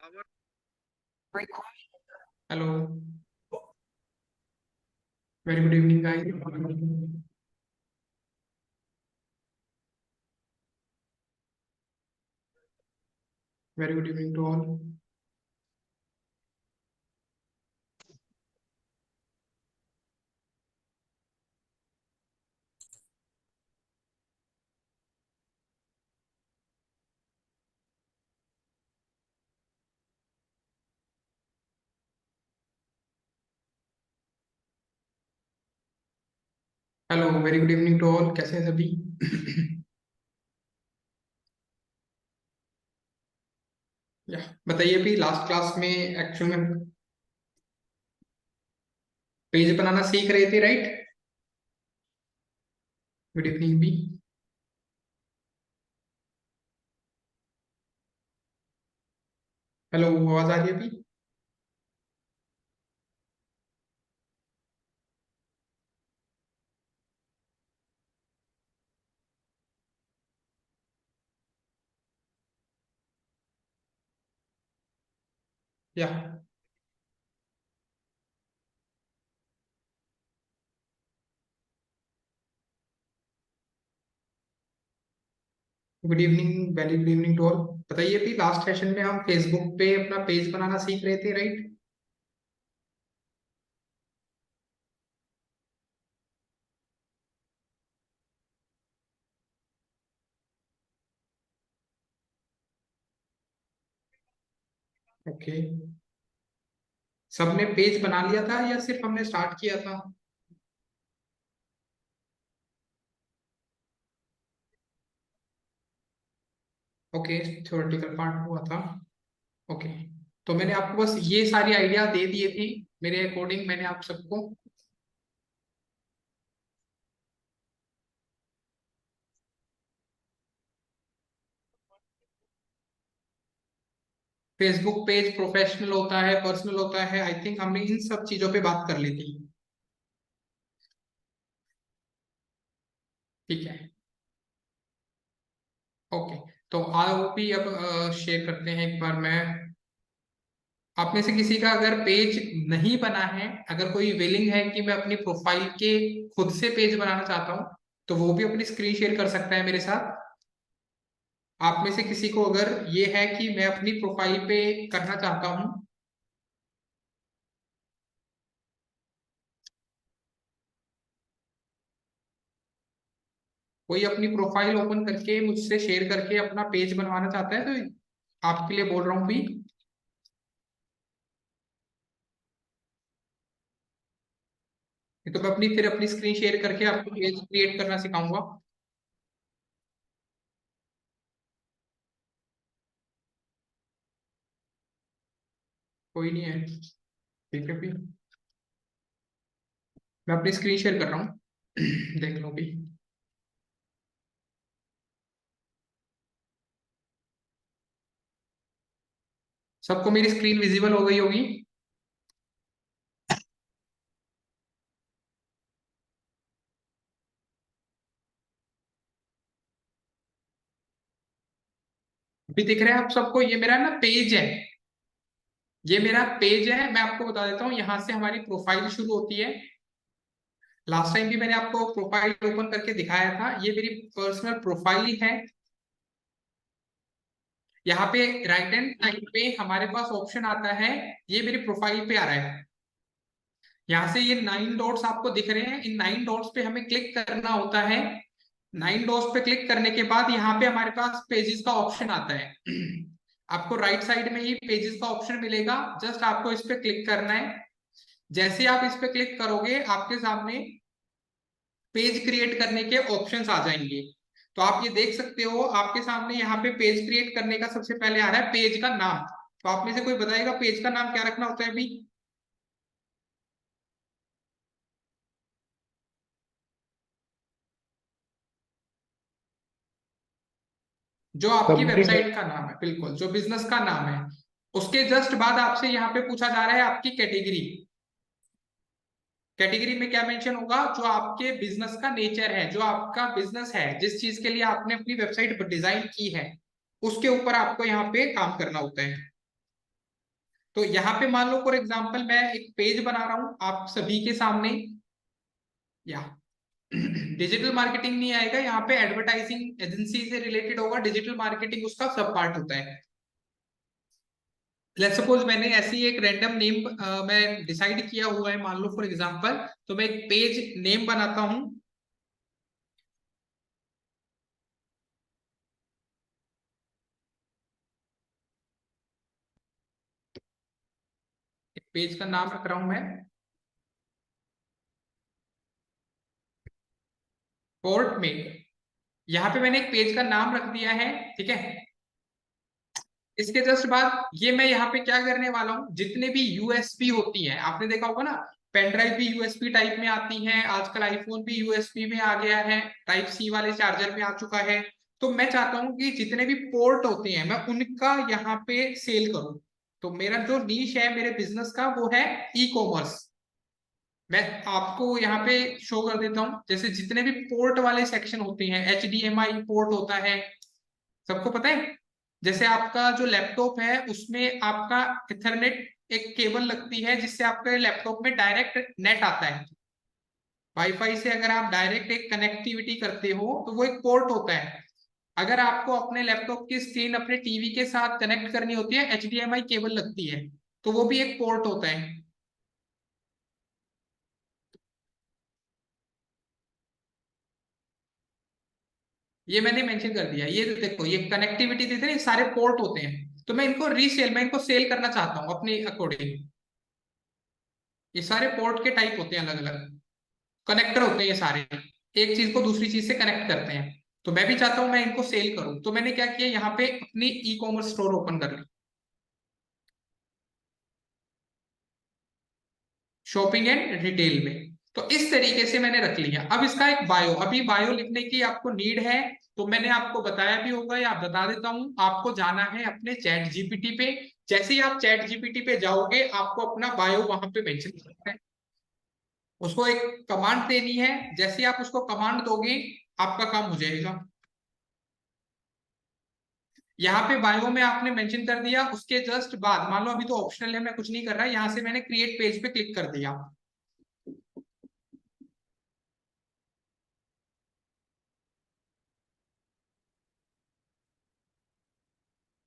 Hello, very good evening guys. Very good evening to all. Hello, very good evening to all. कैसे हैं सभी? या बताइए, अभी लास्ट क्लास में एक्चुअल में पेज बनाना सीख रहे थे, राइट? गुड इवनिंग भी। हेलो, आवाज आ रही है अभी? या good evening, very good evening to all. बताइए, अभी लास्ट सेशन में हम फेसबुक पे अपना पेज बनाना सीख रहे थे, राइट? ओके। सबने पेज बना लिया था या सिर्फ हमने स्टार्ट किया था? ओके, थ्योरेटिकल पार्ट हुआ था। ओके, तो मैंने आपको बस ये सारी आइडिया दे दिए थी। मेरे अकॉर्डिंग मैंने आप सबको फेसबुक पेज प्रोफेशनल होता है, पर्सनल होता है, आई थिंक हमने इन सब चीजों पे बात कर ली थी। ठीक है। ओके, तो आओ भी अब शेयर करते हैं एक बार। मैं आप में से किसी का अगर पेज नहीं बना है, अगर कोई विलिंग है कि मैं अपनी प्रोफाइल के खुद से पेज बनाना चाहता हूँ, तो वो भी अपनी स्क्रीन शेयर कर सकता है मेरे साथ। आप में से किसी को अगर ये है कि मैं अपनी प्रोफाइल पे करना चाहता हूँ, कोई अपनी प्रोफाइल ओपन करके मुझसे शेयर करके अपना पेज बनवाना चाहता है, तो आपके लिए बोल रहा हूँ भी। ये तो मैं अपनी फिर अपनी स्क्रीन शेयर करके आपको पेज क्रिएट करना सिखाऊंगा। कोई नहीं है, ठीक है भी। मैं अपनी स्क्रीन शेयर कर रहा हूँ, देख लो भी। सबको मेरी स्क्रीन विजिबल हो गई होगी? अभी दिख रहा है आप सबको? ये मेरा ना पेज है। ये मेरा पेज है, मैं आपको बता देता हूँ, यहाँ से हमारी प्रोफाइल शुरू होती है। लास्ट टाइम भी मैंने आपको प्रोफाइल ओपन करके दिखाया था, ये मेरी पर्सनल प्रोफाइल है। यहाँ पे राइट हैंड साइड पे हमारे पास ऑप्शन आता है, ये मेरी प्रोफाइल पे आ रहा है। यहाँ से ये 9 डॉट्स आपको दिख रहे हैं, इन 9 डॉट्स पे हमें क्लिक करना होता है। 9 डॉट्स पे क्लिक करने के बाद यहाँ पे हमारे पास पेजेस का ऑप्शन आता है। आपको राइट साइड में ही पेजेस का ऑप्शन मिलेगा, जस्ट आपको इस पे क्लिक करना है। जैसे आप इस पे क्लिक करोगे, आपके सामने पेज क्रिएट करने के ऑप्शंस आ जाएंगे। तो आप ये देख सकते हो, आपके सामने यहाँ पे पेज क्रिएट करने का सबसे पहले आ रहा है पेज का नाम। तो आप में से कोई बताएगा पेज का नाम क्या रखना होता है अभी? जो आपकी सब्जेक्ट। वेबसाइट का नाम है, बिल्कुल, जो बिजनेस का नाम है। उसके जस्ट बाद आपसे यहाँ पे पूछा जा रहा है आपकी कैटेगरी। कैटेगरी में क्या मेंशन होगा? जो आपके बिजनेस का नेचर है, जो आपका बिजनेस है, जिस चीज के लिए आपने अपनी वेबसाइट डिजाइन की है, उसके ऊपर आपको यहाँ पे काम करना होता है। तो यहाँ पे मान लो फॉर एग्जाम्पल मैं एक पेज बना रहा हूँ आप सभी के सामने, या डिजिटल मार्केटिंग नहीं आएगा यहाँ पे, एडवर्टाइजिंग एजेंसी से रिलेटेड होगा, डिजिटल मार्केटिंग उसका सब पार्ट होता है। लेट्स सपोज मैंने ऐसी एक रैंडम नेम मैं डिसाइड किया हुआ है, मान लो फॉर एग्जांपल, तो मैं एक पेज नेम बनाता हूं। एक पेज का नाम रख रहा हूं मैं पोर्ट में। यहाँ पे मैंने एक पेज का नाम रख दिया है, ठीक है। इसके जस्ट बाद ये मैं यहाँ पे क्या करने वाला हूँ, जितने भी यूएसबी होती हैं, आपने देखा होगा ना, पेन ड्राइव भी यूएसबी टाइप में आती हैं, आजकल आईफोन भी यूएसबी में आ गया है, टाइप सी वाले चार्जर में आ चुका है। तो मैं चाहता हूँ कि जितने भी पोर्ट होते हैं मैं उनका यहाँ पे सेल करूँ। तो मेरा जो नीश है मेरे बिजनेस का वो है ई कॉमर्स। मैं आपको यहाँ पे शो कर देता हूँ, जैसे जितने भी पोर्ट वाले सेक्शन होते हैं, एचडीएमआई पोर्ट होता है, सबको पता है। जैसे आपका जो लैपटॉप है उसमें आपका इथरनेट एक केबल लगती है जिससे आपके लैपटॉप में डायरेक्ट नेट आता है। वाईफाई से अगर आप डायरेक्ट एक कनेक्टिविटी करते हो तो वो एक पोर्ट होता है। अगर आपको अपने लैपटॉप की स्क्रीन अपने टीवी के साथ कनेक्ट करनी होती है, एचडीएमआई केबल लगती है, तो वो भी एक पोर्ट होता है। ये मैंने मेंशन कर दिया, ये देखो ये कनेक्टिविटी देते हैं, ये सारे पोर्ट होते हैं। तो मैं इनको सेल करना चाहता हूँ अपने अकॉर्डिंग। ये सारे पोर्ट के टाइप होते हैं अलग अलग, कनेक्टर होते हैं ये सारे, एक चीज को दूसरी चीज से कनेक्ट करते हैं। तो मैं भी चाहता हूं मैं इनको सेल करूं, तो मैंने क्या किया, यहाँ पे अपनी ई कॉमर्स स्टोर ओपन कर ली शॉपिंग एंड रिटेल में। तो इस तरीके से मैंने रख लिया। अब इसका एक बायो, अभी बायो लिखने की आपको नीड है, तो मैंने आपको बताया भी होगा या बता देता हूं, आपको जाना है अपने चैट जीपीटी पे। जैसे ही आप चैट जीपीटी पे जाओगे आपको अपना बायो वहां पे मेंशन करना है, उसको एक कमांड देनी है। जैसे ही आप उसको कमांड दोगे आपका काम हो जाएगा। यहाँ पे बायो में आपने मेंशन कर दिया, उसके जस्ट बाद मान लो अभी तो ऑप्शनल है मैं कुछ नहीं कर रहा, यहाँ से मैंने क्रिएट पेज पे क्लिक कर दिया।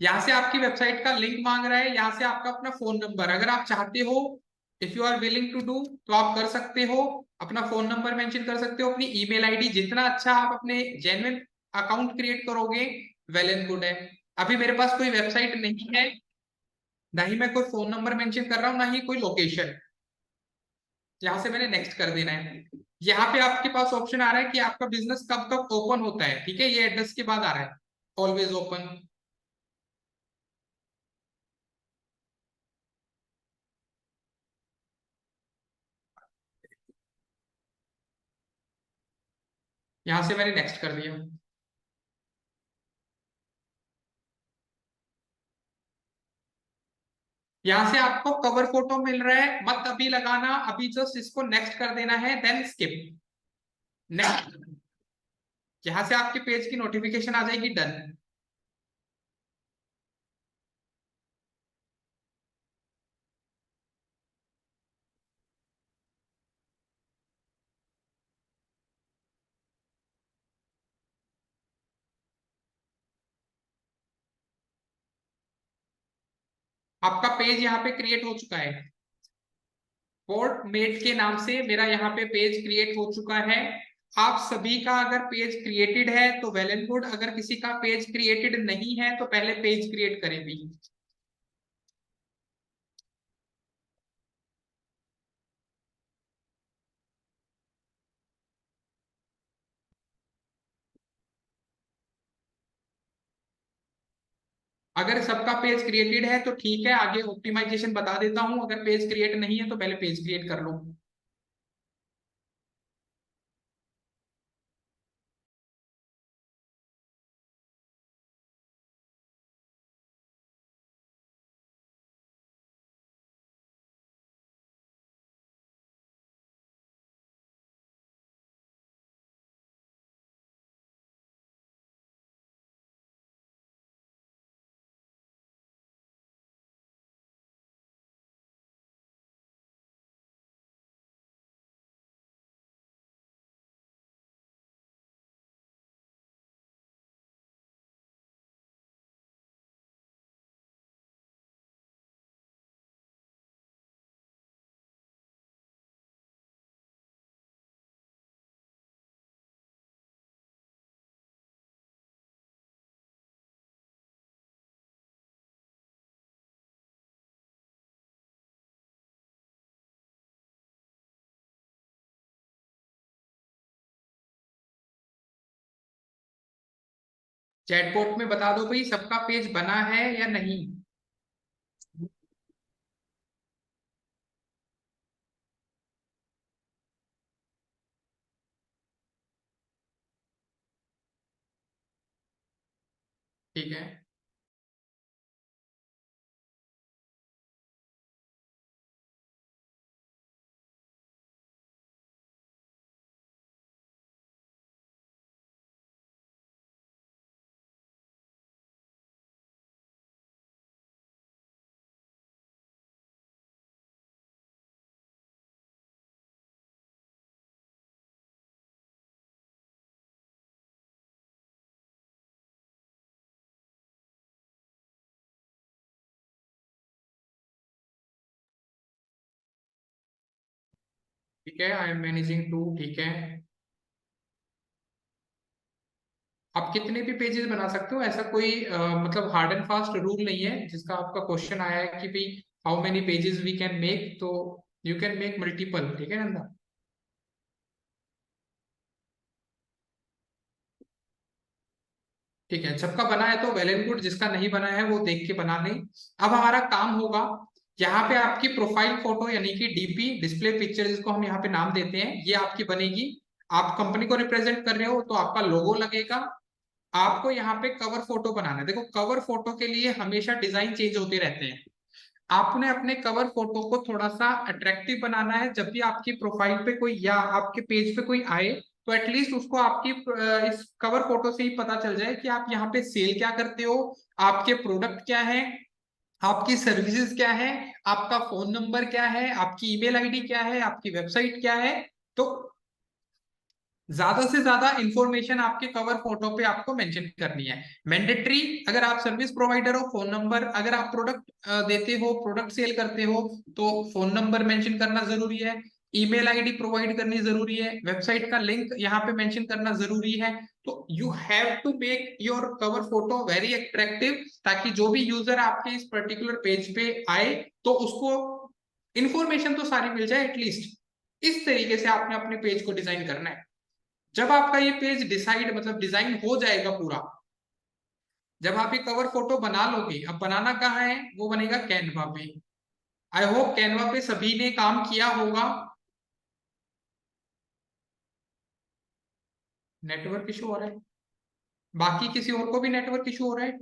यहाँ से आपकी वेबसाइट का लिंक मांग रहा है, यहाँ से आपका अपना फोन नंबर, अगर आप चाहते हो, if you are willing to do, तो आप कर सकते हो। अपना फोन नंबर मेंशन कर सकते हो, अपनी ईमेल आईडी, जितना अच्छा आप अपने जेन्युइन अकाउंट क्रिएट करोगे वेल एंड गुड है। अभी मेरे पास कोई वेबसाइट नहीं है, ना ही मैं कोई फोन नंबर मेंशन कर रहा हूँ, ना ही कोई लोकेशन। यहाँ से मैंने नेक्स्ट कर देना है। यहाँ पे आपके पास ऑप्शन आ रहा है कि आपका बिजनेस कब तक ओपन होता है, ठीक है, ये एड्रेस के बाद आ रहा है, ऑलवेज ओपन। यहाँ से मैंने नेक्स्ट कर दिया। यहाँ से आपको कवर फोटो मिल रहा है, मत अभी लगाना, अभी जस्ट इसको नेक्स्ट कर देना है, देन स्किप, नेक्स्ट। यहाँ से आपके पेज की नोटिफिकेशन आ जाएगी, डन। आपका पेज यहाँ पे क्रिएट हो चुका है, पोर्ट मेट के नाम से मेरा यहाँ पे पेज क्रिएट हो चुका है। आप सभी का अगर पेज क्रिएटेड है तो वेल एंड गुड, अगर किसी का पेज क्रिएटेड नहीं है तो पहले पेज क्रिएट करें भी। अगर सबका पेज क्रिएटेड है तो ठीक है, आगे ऑप्टिमाइजेशन बता देता हूं, अगर पेज क्रिएट नहीं है तो पहले पेज क्रिएट कर लो। चैटबॉट में बता दो भाई सबका पेज बना है या नहीं। ठीक है। ठीक है, आई एम मैनेजिंग टू, ठीक है। आप कितने भी पेजेस बना सकते हो, ऐसा कोई मतलब हार्ड एंड फास्ट रूल नहीं है। जिसका आपका क्वेश्चन आया है कि भाई how many pages we can make, तो यू कैन मेक मल्टीपल, ठीक है नंदा। ठीक है, सबका बना है तो वेल एंड गुड, जिसका नहीं बना है वो देख के बना लें। अब हमारा काम होगा, यहाँ पे आपकी प्रोफाइल फोटो यानी कि डीपी, डिस्प्ले पिक्चर जिसको हम यहाँ पे नाम देते हैं, ये आपकी बनेगी। आप कंपनी को रिप्रेजेंट कर रहे हो तो आपका लोगो लगेगा। आपको यहाँ पे कवर फोटो बनाना है। देखो कवर फोटो के लिए हमेशा डिजाइन चेंज होते रहते हैं। आपने अपने कवर फोटो को थोड़ा सा अट्रैक्टिव बनाना है। जब भी आपकी प्रोफाइल पे कोई या आपके पेज पे कोई आए तो एटलीस्ट उसको आपकी इस कवर फोटो से ही पता चल जाए कि आप यहाँ पे सेल क्या करते हो, आपके प्रोडक्ट क्या है, आपकी सर्विसेज क्या है, आपका फोन नंबर क्या है, आपकी ईमेल आईडी क्या है, आपकी वेबसाइट क्या है। तो ज्यादा से ज्यादा इंफॉर्मेशन आपके कवर फोटो पे आपको मेंशन करनी है। मैंडेटरी, अगर आप सर्विस प्रोवाइडर हो फोन नंबर, अगर आप प्रोडक्ट देते हो, प्रोडक्ट सेल करते हो तो फोन नंबर मेंशन करना जरूरी है। ईमेल आईडी प्रोवाइड करनी जरूरी है। वेबसाइट का लिंक यहाँ पे मेंशन करना जरूरी है। तो you have to make your cover photo very attractive, ताकि जो भी यूजर आपके इस पर्टिकुलर पेज पे आए तो उसको इंफॉर्मेशन तो सारी मिल जाए एटलीस्ट। इस तरीके से आपने अपने पेज को डिजाइन करना है। जब आपका ये पेज डिसाइड मतलब डिजाइन हो जाएगा पूरा, जब आप ये कवर फोटो बना लोगे, अब बनाना कहाँ है, वो बनेगा कैनवा पे। आई होप कैनवा पे सभी ने काम किया होगा। नेटवर्क इशू हो रहा है, बाकी किसी और को भी नेटवर्क इशू हो रहा है?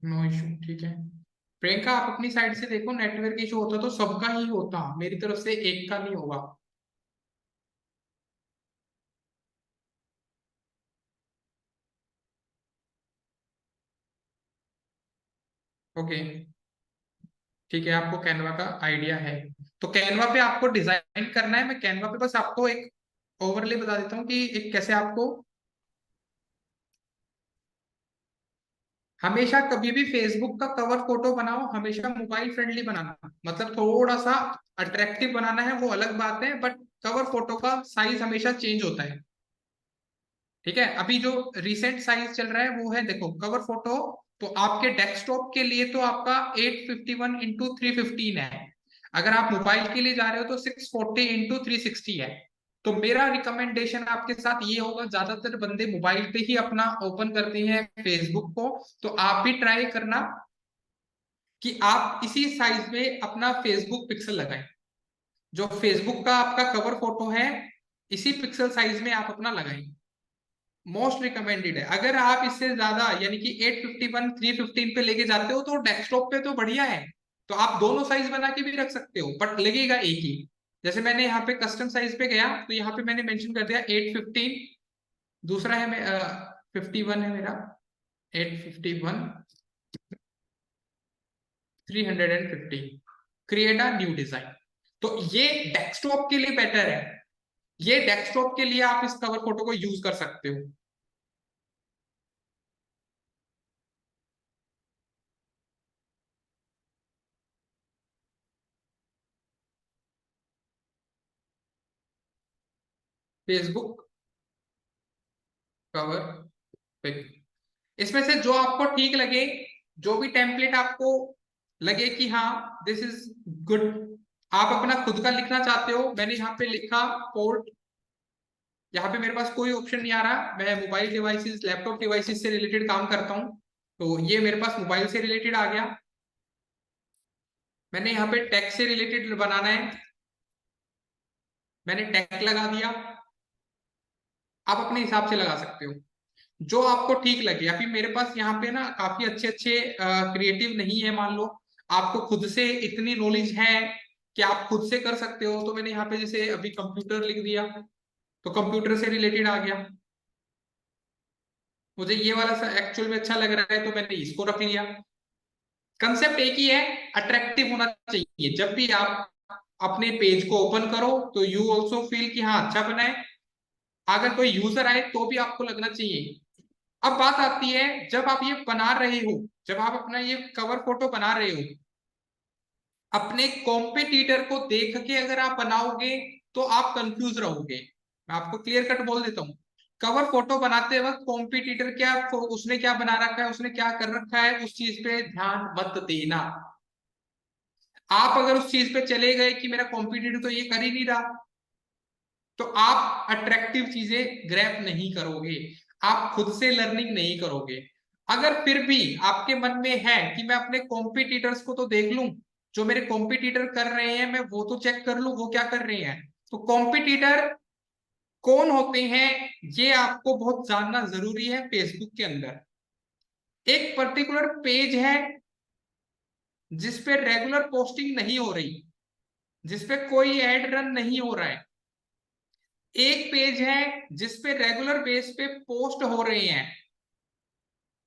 नो इशू, ठीक है। प्रियंका आप अपनी साइड से देखो, नेटवर्क इशू होता तो सबका ही होता, मेरी तरफ से एक का नहीं होगा। ओके, ठीक है, आपको कैनवा का आइडिया है। तो कैनवा पे आपको डिजाइन करना है। मैं कैनवा पे बस आपको एक ओवरले बता देता हूँ कि एक कैसे आपको हमेशा कभी भी फेसबुक का कवर फोटो बनाओ, हमेशा मोबाइल फ्रेंडली बनाना, मतलब थोड़ा सा अट्रैक्टिव बनाना है वो अलग बात है, बट कवर फोटो का साइज हमेशा चेंज होता है। ठीक है, अभी जो रिसेंट साइज चल रहा है वो है, देखो कवर फोटो, तो आपके डेस्कटॉप के लिए तो आपका 851 x 315 है। अगर आप मोबाइल के लिए जा रहे हो तो 640 x 360 है। तो मेरा रिकमेंडेशन आपके साथ ये होगा, ज्यादातर बंदे मोबाइल पे ही अपना ओपन करते हैं फेसबुक को, तो आप भी ट्राई करना कि आप इसी साइज में अपना फेसबुक पिक्सल लगाएं। जो फेसबुक का आपका कवर फोटो है, इसी पिक्सल साइज में आप अपना लगाएं। मोस्ट रिकमेंडेड है। अगर आप इससे ज्यादा यानी कि 851 315 पे लेके जाते हो तो डेस्कटॉप पे तो बढ़िया है, तो आप दोनों साइज बना के भी रख सकते हो, बट लगेगा एक ही। जैसे मैंने यहाँ पे कस्टम साइज पे गया तो यहाँ पे मैंने मेंशन कर दिया 815, दूसरा है 51 है मेरा, 851 350, क्रिएट अ न्यू डिजाइन। तो ये डेस्कटॉप के लिए बेटर है। ये डेस्कटॉप के लिए आप इस कवर फोटो को यूज कर सकते हो। फेसबुक कवर पिक, इसमें से जो आपको ठीक लगे, जो भी टेम्पलेट आपको लगे कि हाँ दिस इज गुड, आप अपना खुद का लिखना चाहते हो, मैंने यहाँ पे लिखा पोर्ट। यहाँ पे मेरे पास कोई ऑप्शन नहीं आ रहा, मैं मोबाइल डिवाइसेस लैपटॉप डिवाइसेस से रिलेटेड काम करता हूँ, तो ये मेरे पास मोबाइल से रिलेटेड आ गया। मैंने यहाँ पे टेक से रिलेटेड बनाना है, मैंने टेक लगा दिया। आप अपने हिसाब से लगा सकते हो जो आपको ठीक लगे। अभी मेरे पास यहाँ पे ना काफी अच्छे अच्छे क्रिएटिव नहीं है, मान लो आपको खुद से इतनी नॉलेज है कि आप खुद से कर सकते हो, तो मैंने यहाँ पे जैसे अभी कंप्यूटर लिख दिया, तो कंप्यूटर से रिलेटेड आ गया। मुझे ये वाला एक्चुअल में अच्छा लग रहा है, तो मैंने इसको रख लिया। कंसेप्ट एक ही है, अट्रैक्टिव होना चाहिए। जब भी आप अपने पेज को ओपन करो तो यू ऑल्सो फील कि हाँ अच्छा बना है, अगर कोई यूजर आए तो भी आपको लगना चाहिए। अब बात आती है, जब आप ये बना रहे हो, जब आप अपना ये कवर फोटो बना रहे हो, अपने कॉम्पिटिटर को देख के अगर आप बनाओगे तो आप कंफ्यूज रहोगे। मैं आपको क्लियर कट बोल देता हूँ, कवर फोटो बनाते वक्त कॉम्पिटिटर क्या, उसने क्या बना रखा है, उसने क्या कर रखा है, उस चीज पे ध्यान मत देना। आप अगर उस चीज पे चले गए कि मेरा कॉम्पिटिटर तो ये कर ही नहीं रहा, तो आप अट्रैक्टिव चीजें ग्रैब नहीं करोगे, आप खुद से लर्निंग नहीं करोगे। अगर फिर भी आपके मन में है कि मैं अपने कॉम्पिटिटर्स को तो देख लूं, जो मेरे कॉम्पिटिटर कर रहे हैं मैं वो तो चेक कर लूं वो क्या कर रहे हैं, तो कॉम्पिटिटर कौन होते हैं ये आपको बहुत जानना जरूरी है। फेसबुक के अंदर एक पर्टिकुलर पेज है जिसपे रेगुलर पोस्टिंग नहीं हो रही, जिसपे कोई एड रन नहीं हो रहा है। एक पेज है जिसपे रेगुलर बेस पे पोस्ट हो रहे हैं,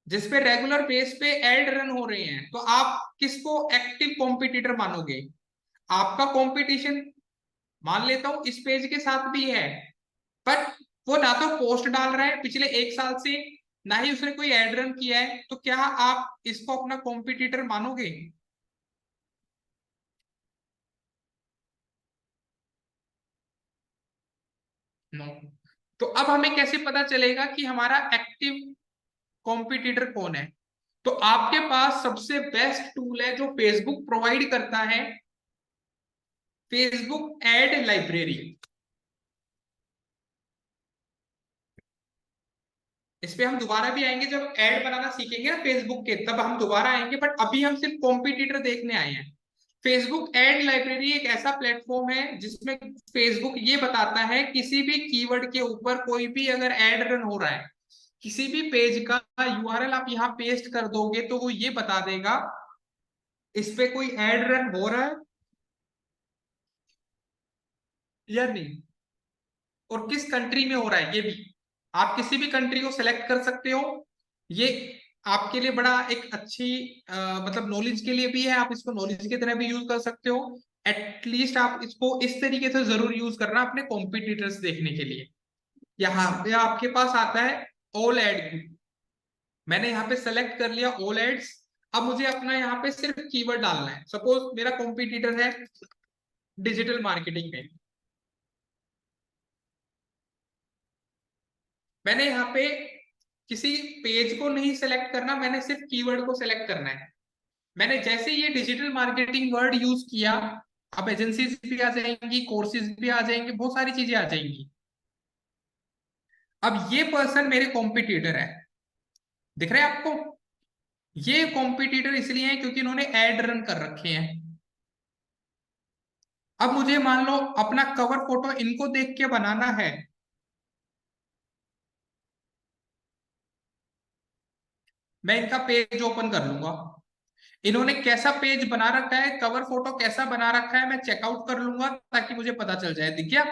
जिसपे रेगुलर बेस पे एड रन हो रहे हैं, तो आप किसको एक्टिव कॉम्पिटिटर मानोगे? आपका कंपटीशन मान लेता हूं इस पेज के साथ भी है, बट वो ना तो पोस्ट डाल रहा है पिछले 1 साल से, ना ही उसने कोई एड रन किया है, तो क्या आप इसको अपना कॉम्पिटिटर मानोगे? नो। तो अब हमें कैसे पता चलेगा कि हमारा एक्टिव कॉम्पिटिटर कौन है? तो आपके पास सबसे बेस्ट टूल है जो फेसबुक प्रोवाइड करता है, फेसबुक एड लाइब्रेरी। इस पे हम दोबारा भी आएंगे, जब एड बनाना सीखेंगे ना फेसबुक के, तब हम दोबारा आएंगे, बट अभी हम सिर्फ कॉम्पिटिटर देखने आए हैं। फेसबुक एड लाइब्रेरी एक ऐसा प्लेटफॉर्म है जिसमें फेसबुक ये बताता है किसी भी कीवर्ड के ऊपर कोई भी अगर एड रन हो रहा है, किसी भी पेज का यूआरएल आप यहाँ पेस्ट कर दोगे तो वो ये बता देगा इस पे कोई एड रन हो रहा है या नहीं, और किस कंट्री में हो रहा है ये भी। आप किसी भी कंट्री को सिलेक्ट कर सकते हो। ये आपके लिए बड़ा एक अच्छी मतलब नॉलेज के लिए भी है, आप इसको नॉलेज की तरह भी यूज कर सकते हो। एटलीस्ट आप इसको इस तरीके से जरूर यूज करना अपने कॉम्पिटिटर्स देखने के लिए। यहाँ पे आपके पास आता है ऑल एड। मैंने यहाँ पे सेलेक्ट कर लिया ऑल एड्स। अब मुझे अपना यहाँ पे सिर्फ कीवर्ड डालना है। सपोज मेरा कॉम्पिटिटर है डिजिटल मार्केटिंग में, मैंने यहाँ पे किसी पेज को नहीं सेलेक्ट करना, मैंने सिर्फ कीवर्ड को सेलेक्ट करना है। मैंने जैसे ये डिजिटल मार्केटिंग वर्ड यूज किया, अब एजेंसीज भी आ जाएंगी, कोर्सेज भी आ जाएंगे, बहुत सारी चीजें आ जाएंगी। अब ये पर्सन मेरे कॉम्पिटिटर है, दिख रहे हैं आपको? ये कॉम्पिटिटर इसलिए है क्योंकि इन्होंने एड रन कर रखे हैं। अब मुझे मान लो अपना कवर फोटो इनको देख के बनाना है, मैं इनका पेज ओपन कर लूंगा। इन्होंने कैसा पेज बना रखा है, कवर फोटो कैसा बना रखा है, मैं चेकआउट कर लूंगा ताकि मुझे पता चल जाए। दिख गया?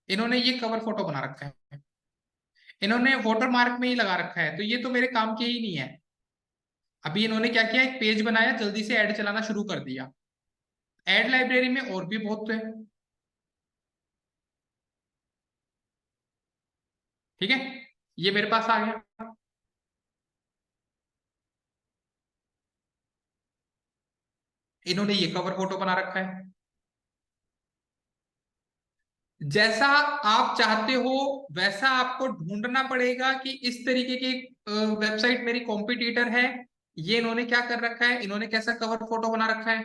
इन्होंने ये कवर फोटो बना रखा है, इन्होंने वाटर मार्क में ही लगा रखा है, तो ये तो मेरे काम के ही नहीं है। अभी इन्होंने क्या किया, एक पेज बनाया, जल्दी से ऐड चलाना शुरू कर दिया। ऐड लाइब्रेरी में और भी बहुत है, ठीक है। ये मेरे पास आ गया, इन्होंने ये कवर फोटो बना रखा है। जैसा आप चाहते हो वैसा आपको ढूंढना पड़ेगा कि इस तरीके की वेबसाइट मेरी कॉम्पिटिटर है, ये इन्होंने क्या कर रखा है, इन्होंने कैसा कवर फोटो बना रखा है।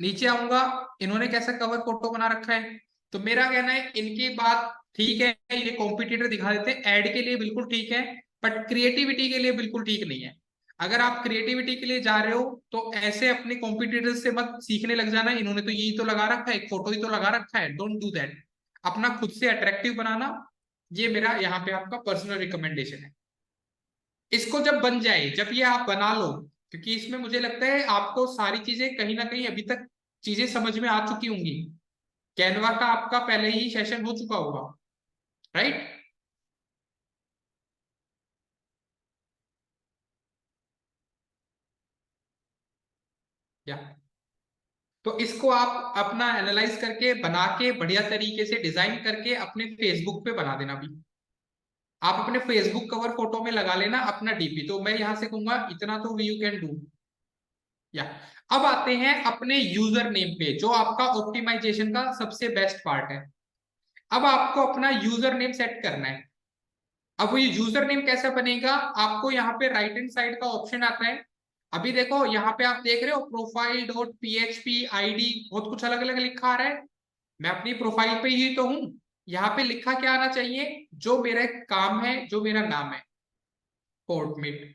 नीचे आऊंगा, इन्होंने कैसा कवर फोटो बना रखा है। तो मेरा कहना है इनकी बात ठीक है, ये कॉम्पिटिटर दिखा देते हैं, एड के लिए बिल्कुल ठीक है, बट क्रिएटिविटी के लिए बिल्कुल ठीक नहीं है। अगर आप क्रिएटिविटी के लिए जा रहे हो तो ऐसे अपने कॉम्पिटिटर से मत सीखने लग जाना, इन्होंने तो यही तो लगा रखा है, एक फोटो ही तो लगा रखा है, डोंट डू दैट। अपना खुद से अट्रैक्टिव बनाना, ये मेरा यहाँ पे आपका पर्सनल रिकमेंडेशन है। इसको जब बन जाए, जब ये आप बना लो, क्योंकि इसमें मुझे लगता है आपको सारी चीजें कहीं ना कहीं अभी तक चीजें समझ में आ चुकी होंगी। कैनवा का आपका पहले ही सेशन हो चुका होगा, राइट? या तो इसको आप अपना एनालाइज करके बना के बढ़िया तरीके से डिजाइन करके अपने फेसबुक पे बना देना भी। आप अपने फेसबुक कवर फोटो में लगा लेना अपना डीपी, तो मैं यहां से कहूंगा इतना तो यू कैन डू। या अब आते हैं अपने यूजर नेम पे, जो आपका ऑप्टिमाइजेशन का सबसे बेस्ट पार्ट है। अब आपको अपना यूजर नेम सेट करना है। अब वो ये यूजर नेम कैसे बनेगा, आपको यहाँ पे राइट हैंड साइड का ऑप्शन आता है। अभी देखो यहाँ पे आप देख रहे हो प्रोफाइल डॉट पीएचपी आईडी, बहुत कुछ अलग अलग लिखा आ रहा है। मैं अपनी प्रोफाइल पे ही तो हूँ। यहाँ पे लिखा क्या आना चाहिए, जो मेरा काम है, जो मेरा नाम है, पोर्टमिट,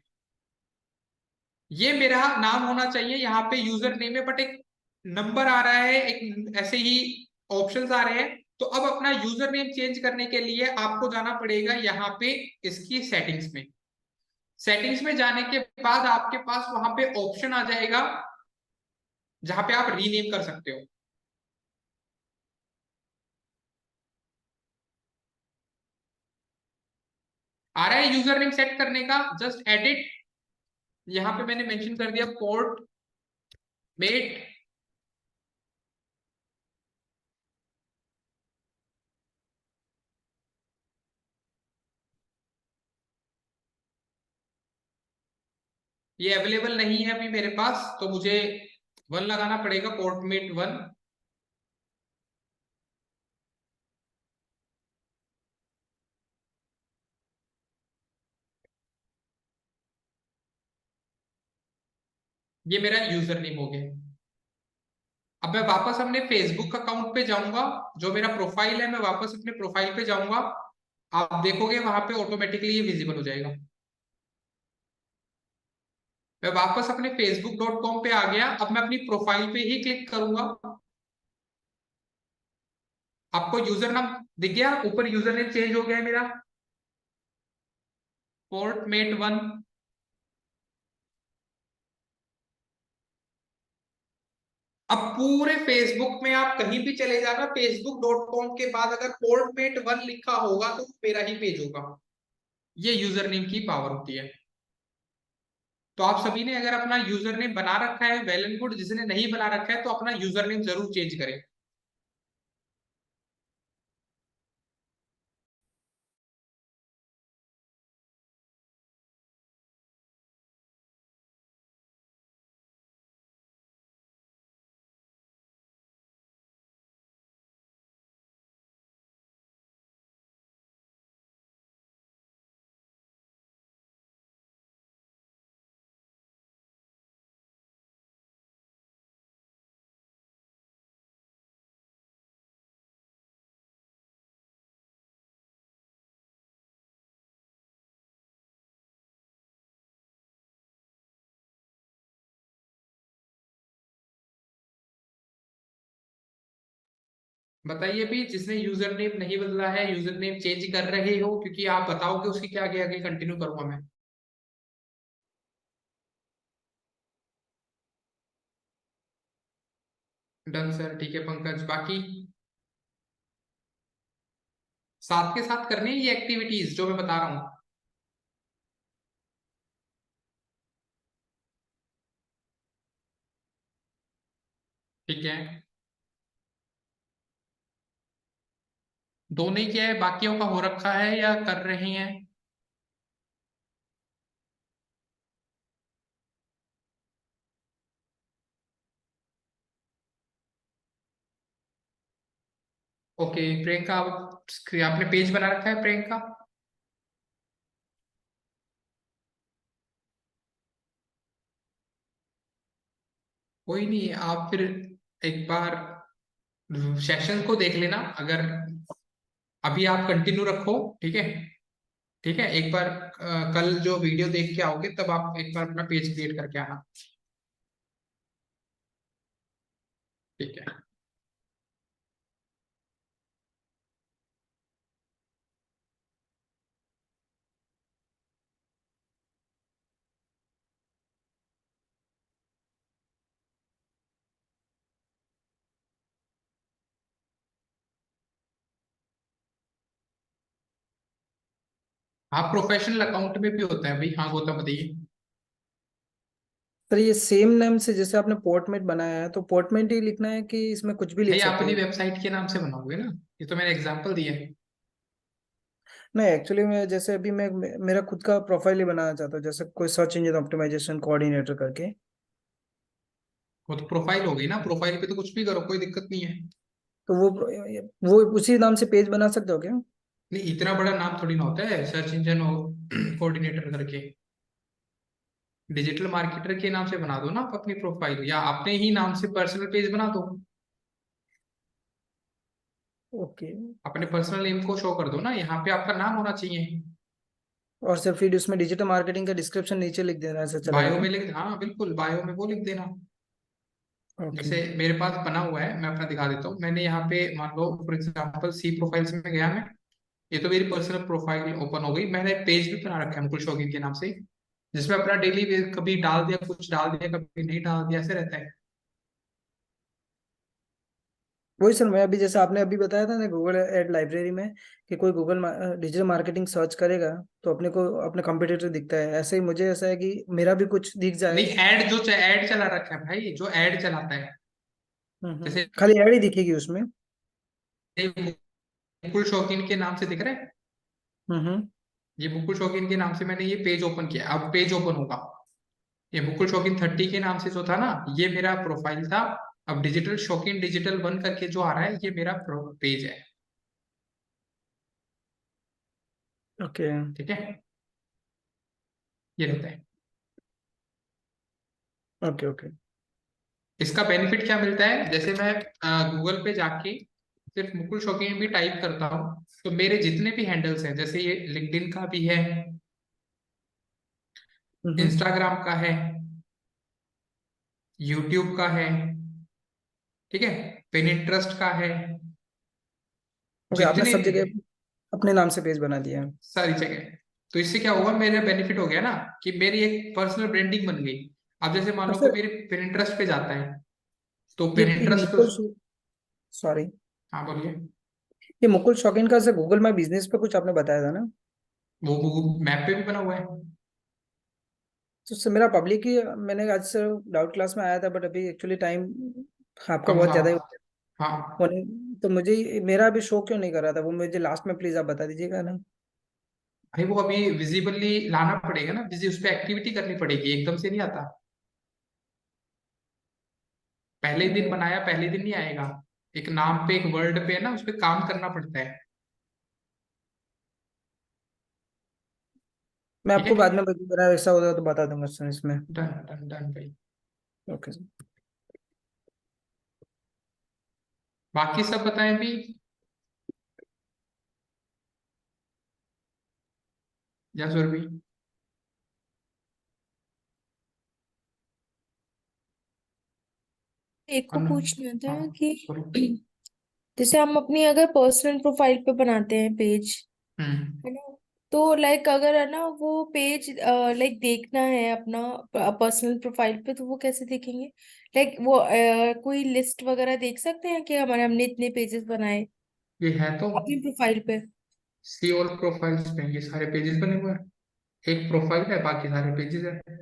ये मेरा नाम होना चाहिए। यहाँ पे यूजर नेम है, बट एक नंबर आ रहा है, एक ऐसे ही ऑप्शंस आ रहे हैं। तो अब अपना यूजर नेम चेंज करने के लिए आपको जाना पड़ेगा यहाँ पे इसकी सेटिंग्स में। सेटिंग्स में जाने के बाद आपके पास वहां पे ऑप्शन आ जाएगा जहां पे आप रीनेम कर सकते हो। आ रहा है यूजर नेम सेट करने का, जस्ट एडिट। यहाँ पे मैंने मेंशन कर दिया पोर्ट मेट। ये अवेलेबल नहीं है अभी मेरे पास, तो मुझे वन लगाना पड़ेगा, पोर्ट मेट वन। ये मेरा यूजर नेम हो गया। अब मैं वापस अपने फेसबुक अकाउंट पे जाऊंगा, जो मेरा प्रोफाइल है, मैं वापस अपने प्रोफाइल पे जाऊंगा। आप देखोगे वहां पे ऑटोमेटिकली ये विजिबल हो जाएगा। मैं वापस अपने facebook.com पे आ गया, अब मैं अपनी प्रोफाइल पे ही क्लिक करूंगा। आपको यूजर नाम दिख गया, ऊपर यूजर नेम चेंज हो गया है मेरा, पोर्ट मेट वन। अब पूरे फेसबुक में आप कहीं भी चले जाना, facebook.com के बाद अगर पोर्ट मेट वन लिखा होगा तो मेरा ही पेज होगा। ये यूजर नेम की पावर होती है। तो आप सभी ने अगर अपना यूजर नेम बना रखा है, वेल एंड गुड। जिसने नहीं बना रखा है तो अपना यूजर नेम जरूर चेंज करें। बताइए भी, जिसने यूजर नेम नहीं बदला है, यूजर नेम चेंज कर रहे हो, क्योंकि आप बताओगे उसकी क्या आगे आगे कंटिन्यू करूंगा मैं। डन सर, ठीक है पंकज। बाकी साथ के साथ करनी है ये एक्टिविटीज जो मैं बता रहा हूँ। ठीक है, दोनों ही क्या है, बाकियों का हो रखा है या कर रहे हैं? ओके प्रियंका, आपने पेज बना रखा है प्रियंका? कोई नहीं, आप फिर एक बार सेशन को देख लेना, अगर अभी आप कंटिन्यू रखो, ठीक है। ठीक है, एक बार कल जो वीडियो देख के आओगे तब आप एक बार अपना पेज क्रिएट करके आना। ठीक है। हाँ, प्रोफेशनल अकाउंट में भी होता है भाई। हाँ गौतम बताइए। सर ये सेम नेम से जैसे आपने पोर्टमेट बनाया है तो पोर्टमेट ही लिखना है कि इसमें कुछ भी भाई लिख आप सकते अपनी हैं? वेबसाइट के नाम से बनाओगे ना, ये तो मैंने एग्जांपल दिया है। नहीं एक्चुअली मैं जैसे अभी मैं मेरा खुद का प्रोफाइल ही बनाना चाहता हूँ, जैसे कोई सर्च इंजन ऑप्टिमाइजेशन कोऑर्डिनेटर करके। वो तो प्रोफाइल हो गई ना, प्रोफाइल पे तो कुछ भी करो, कोई दिक्कत नहीं है। तो वो उसी नाम से पेज बना सकते हो क्या? नहीं, इतना बड़ा नाम थोड़ी ना होता है सर्च इंजन कोऑर्डिनेटर करके। डिजिटल मार्केटर के नाम से बना दो ना आप अपनी प्रोफाइल, या अपने ही नाम से पर्सनल पेज बना दो। ओके। अपने पर्सनल नेम को शो कर दो ना, यहाँ पे आपका नाम होना चाहिए। और सिर्फ फिर उसमें डिजिटल मार्केटिंग का डिस्क्रिप्शन नीचे लिख देना, ऐसा चलेगा बायो क्या? में लिख, हाँ बिल्कुल, बायो में वो लिख देना। ओके। जैसे मेरे पास बना हुआ है, मैं अपना दिखा देता हूँ। मैंने यहाँ पे मान लो फॉर एग्जाम्पल सी प्रोफाइल्स में गया मैं, ये तो मेरी पर्सनल प्रोफाइल ओपन हो गई। मैंने पेज भी बना रखा है मुकुल शौकीन के नाम से, जिसमें अपना डेली कभी डाल दिया, कुछ डाल दिया, कभी नहीं डाल दिया, ऐसे रहता है। वही सर, मैं अभी जैसे आपने अभी बताया था ना गूगल एड लाइब्रेरी में कि कोई गूगल डिजिटल मार्केटिंग सर्च करेगा तो अपने को अपने कंपटीटर दिखता है, ऐसे ही मुझे ऐसा है कि मेरा भी कुछ दिख जाए। नहीं, ऐड जो ऐड चला रखा है भाई, जो ऐड चलाता है, जैसे खाली ऐड ही दिखेगी उसमें? मुकुल शौकीन के नाम से दिख रहा है। हम्म। ये मुकुल शौकीन के नाम से मैंने ये पेज ओपन किया, अब पेज ओपन होगा। ये मुकुल शौकीन 30 के नाम से जो था ना, ये मेरा प्रोफाइल था। अब डिजिटल शौकीन डिजिटल वन करके जो आ रहा है, ये मेरा पेज है। ओके। ठीक है, ये रहता है। ओके। ओके। इसका बेनिफिट क्या मिलता है, जैसे मैं गूगल पे जाके सिर्फ मुकुल शौकीन भी टाइप करता हूँ, तो मेरे जितने भी हैंडल्स हैं, जैसे ये लिंक्डइन का भी है, हम्म। इंस्टाग्राम का है, यूट्यूब का है, ठीक है, पिनिंटरेस्ट का है, ओके, आपने जितने सब भी जगह अपने नाम से पेज बना दिया है? सारी जगह। तो इससे क्या होगा, मेरा बेनिफिट हो गया ना, कि मेरी एक पर्सनल ब्रांडिंग बन गई। अब जैसे मान और लो कि सर मेरे पिनिंटरेस्ट पे जाता है, तो ये पिनिंटरेस्ट पे मुकुल, सॉरी, हाँ बोलिए। ये मुकुल शौकीन का सर गूगल माई बिजनेस पे कुछ आपने बताया था ना? वो मैप पे भी बना हुआ है। तो सर मेरा पब्लिक ही, मैंने आज सर डाउट क्लास में आया था बट अभी एक्चुअली टाइम आपका कम बहुत था। ज्यादा ही हाँ होने, तो मुझे मेरा अभी शो क्यों नहीं कर रहा था वो मुझे लास्ट में प्लीज आप बता दीजिएगा ना। भाई, वो अभी विजिबली लाना पड़ेगा ना, उस पे एक्टिविटी करनी पड़ेगी, एकदम से नहीं आता। पहले दिन बनाया, पहले दिन नहीं आएगा। एक नाम पे, एक वर्ड पे है ना, उस पे काम करना पड़ता है। मैं ठीक है, आपको बाद में बता, ऐसा होगा तो बता दूंगा सर इसमें। डन डन डन भाई। Okay sir. बाकी सब बताएं भी, या सुर भी। एक को अनु, पूछना था हाँ कि बोलो। जैसे हम अपनी अगर पर्सनल प्रोफाइल पे बनाते हैं पेज, हम्म। है ना, तो लाइक अगर है ना वो पेज लाइक देखना है अपना पर्सनल प्रोफाइल पे तो वो कैसे देखेंगे? लाइक वो कोई लिस्ट वगैरह देख सकते हैं कि हमारे हमने इतने पेजेस बनाए ये है तो, अपनी प्रोफाइल पे? सी ऑल प्रोफाइल्स पे ये सारे पेजेस बने हुए हैं। एक प्रोफाइल है, बाकी सारे पेजेस है।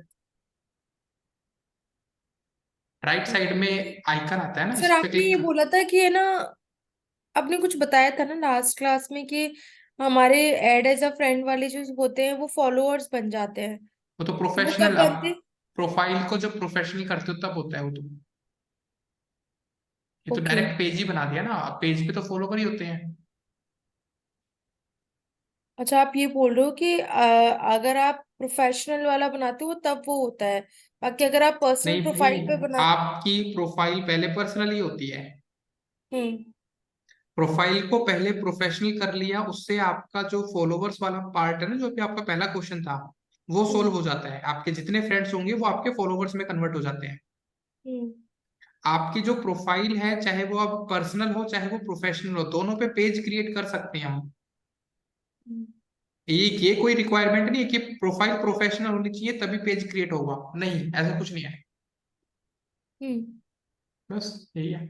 राइट साइड में आइकन आता है ना, सर इस पे आपने क्लिक। ये बोला था कि है ना, आपने कुछ बताया था ना लास्ट क्लास में कि हमारे ऐड एज अ फ्रेंड वाले जो होते हैं वो फॉलोअर्स बन जाते हैं, वो तो तो वो कब प्रोफेशनल, अब बनते? प्रोफाइल को जब प्रोफेशनल करते हो तब होता है वो तो। ये तो ओके। डायरेक्ट पेज ही बना दिया ना, अब पेज पे तो फॉलोवर ही होते हैं। अच्छा, आप ये बोल रहे हो कि अगर आप प्रोफेशनल वाला बनाते हो तब वो होता है, बाकी अगर आप पर्सनल नहीं प्रोफाइल पे भाई, बना। आपकी प्रोफाइल पहले पर्सनल ही होती है। हम्म। प्रोफाइल को पहले प्रोफेशनल कर लिया, उससे आपका जो फॉलोवर्स वाला पार्ट है ना, जो भी आपका पहला क्वेश्चन था, वो हम्म। सोल्व हो जाता है। आपके जितने फ्रेंड्स होंगे वो आपके फॉलोवर्स में कन्वर्ट हो जाते हैं। हम्म। आपकी जो प्रोफाइल है, चाहे वो अब पर्सनल हो चाहे वो प्रोफेशनल हो, दोनों पे पेज क्रिएट कर सकते हैं हम। हम्म। ये कोई रिक्वायरमेंट नहीं है कि प्रोफाइल प्रोफेशनल होनी चाहिए तभी पेज क्रिएट होगा, नहीं, ऐसा कुछ नहीं है। हम्म। बस यही है।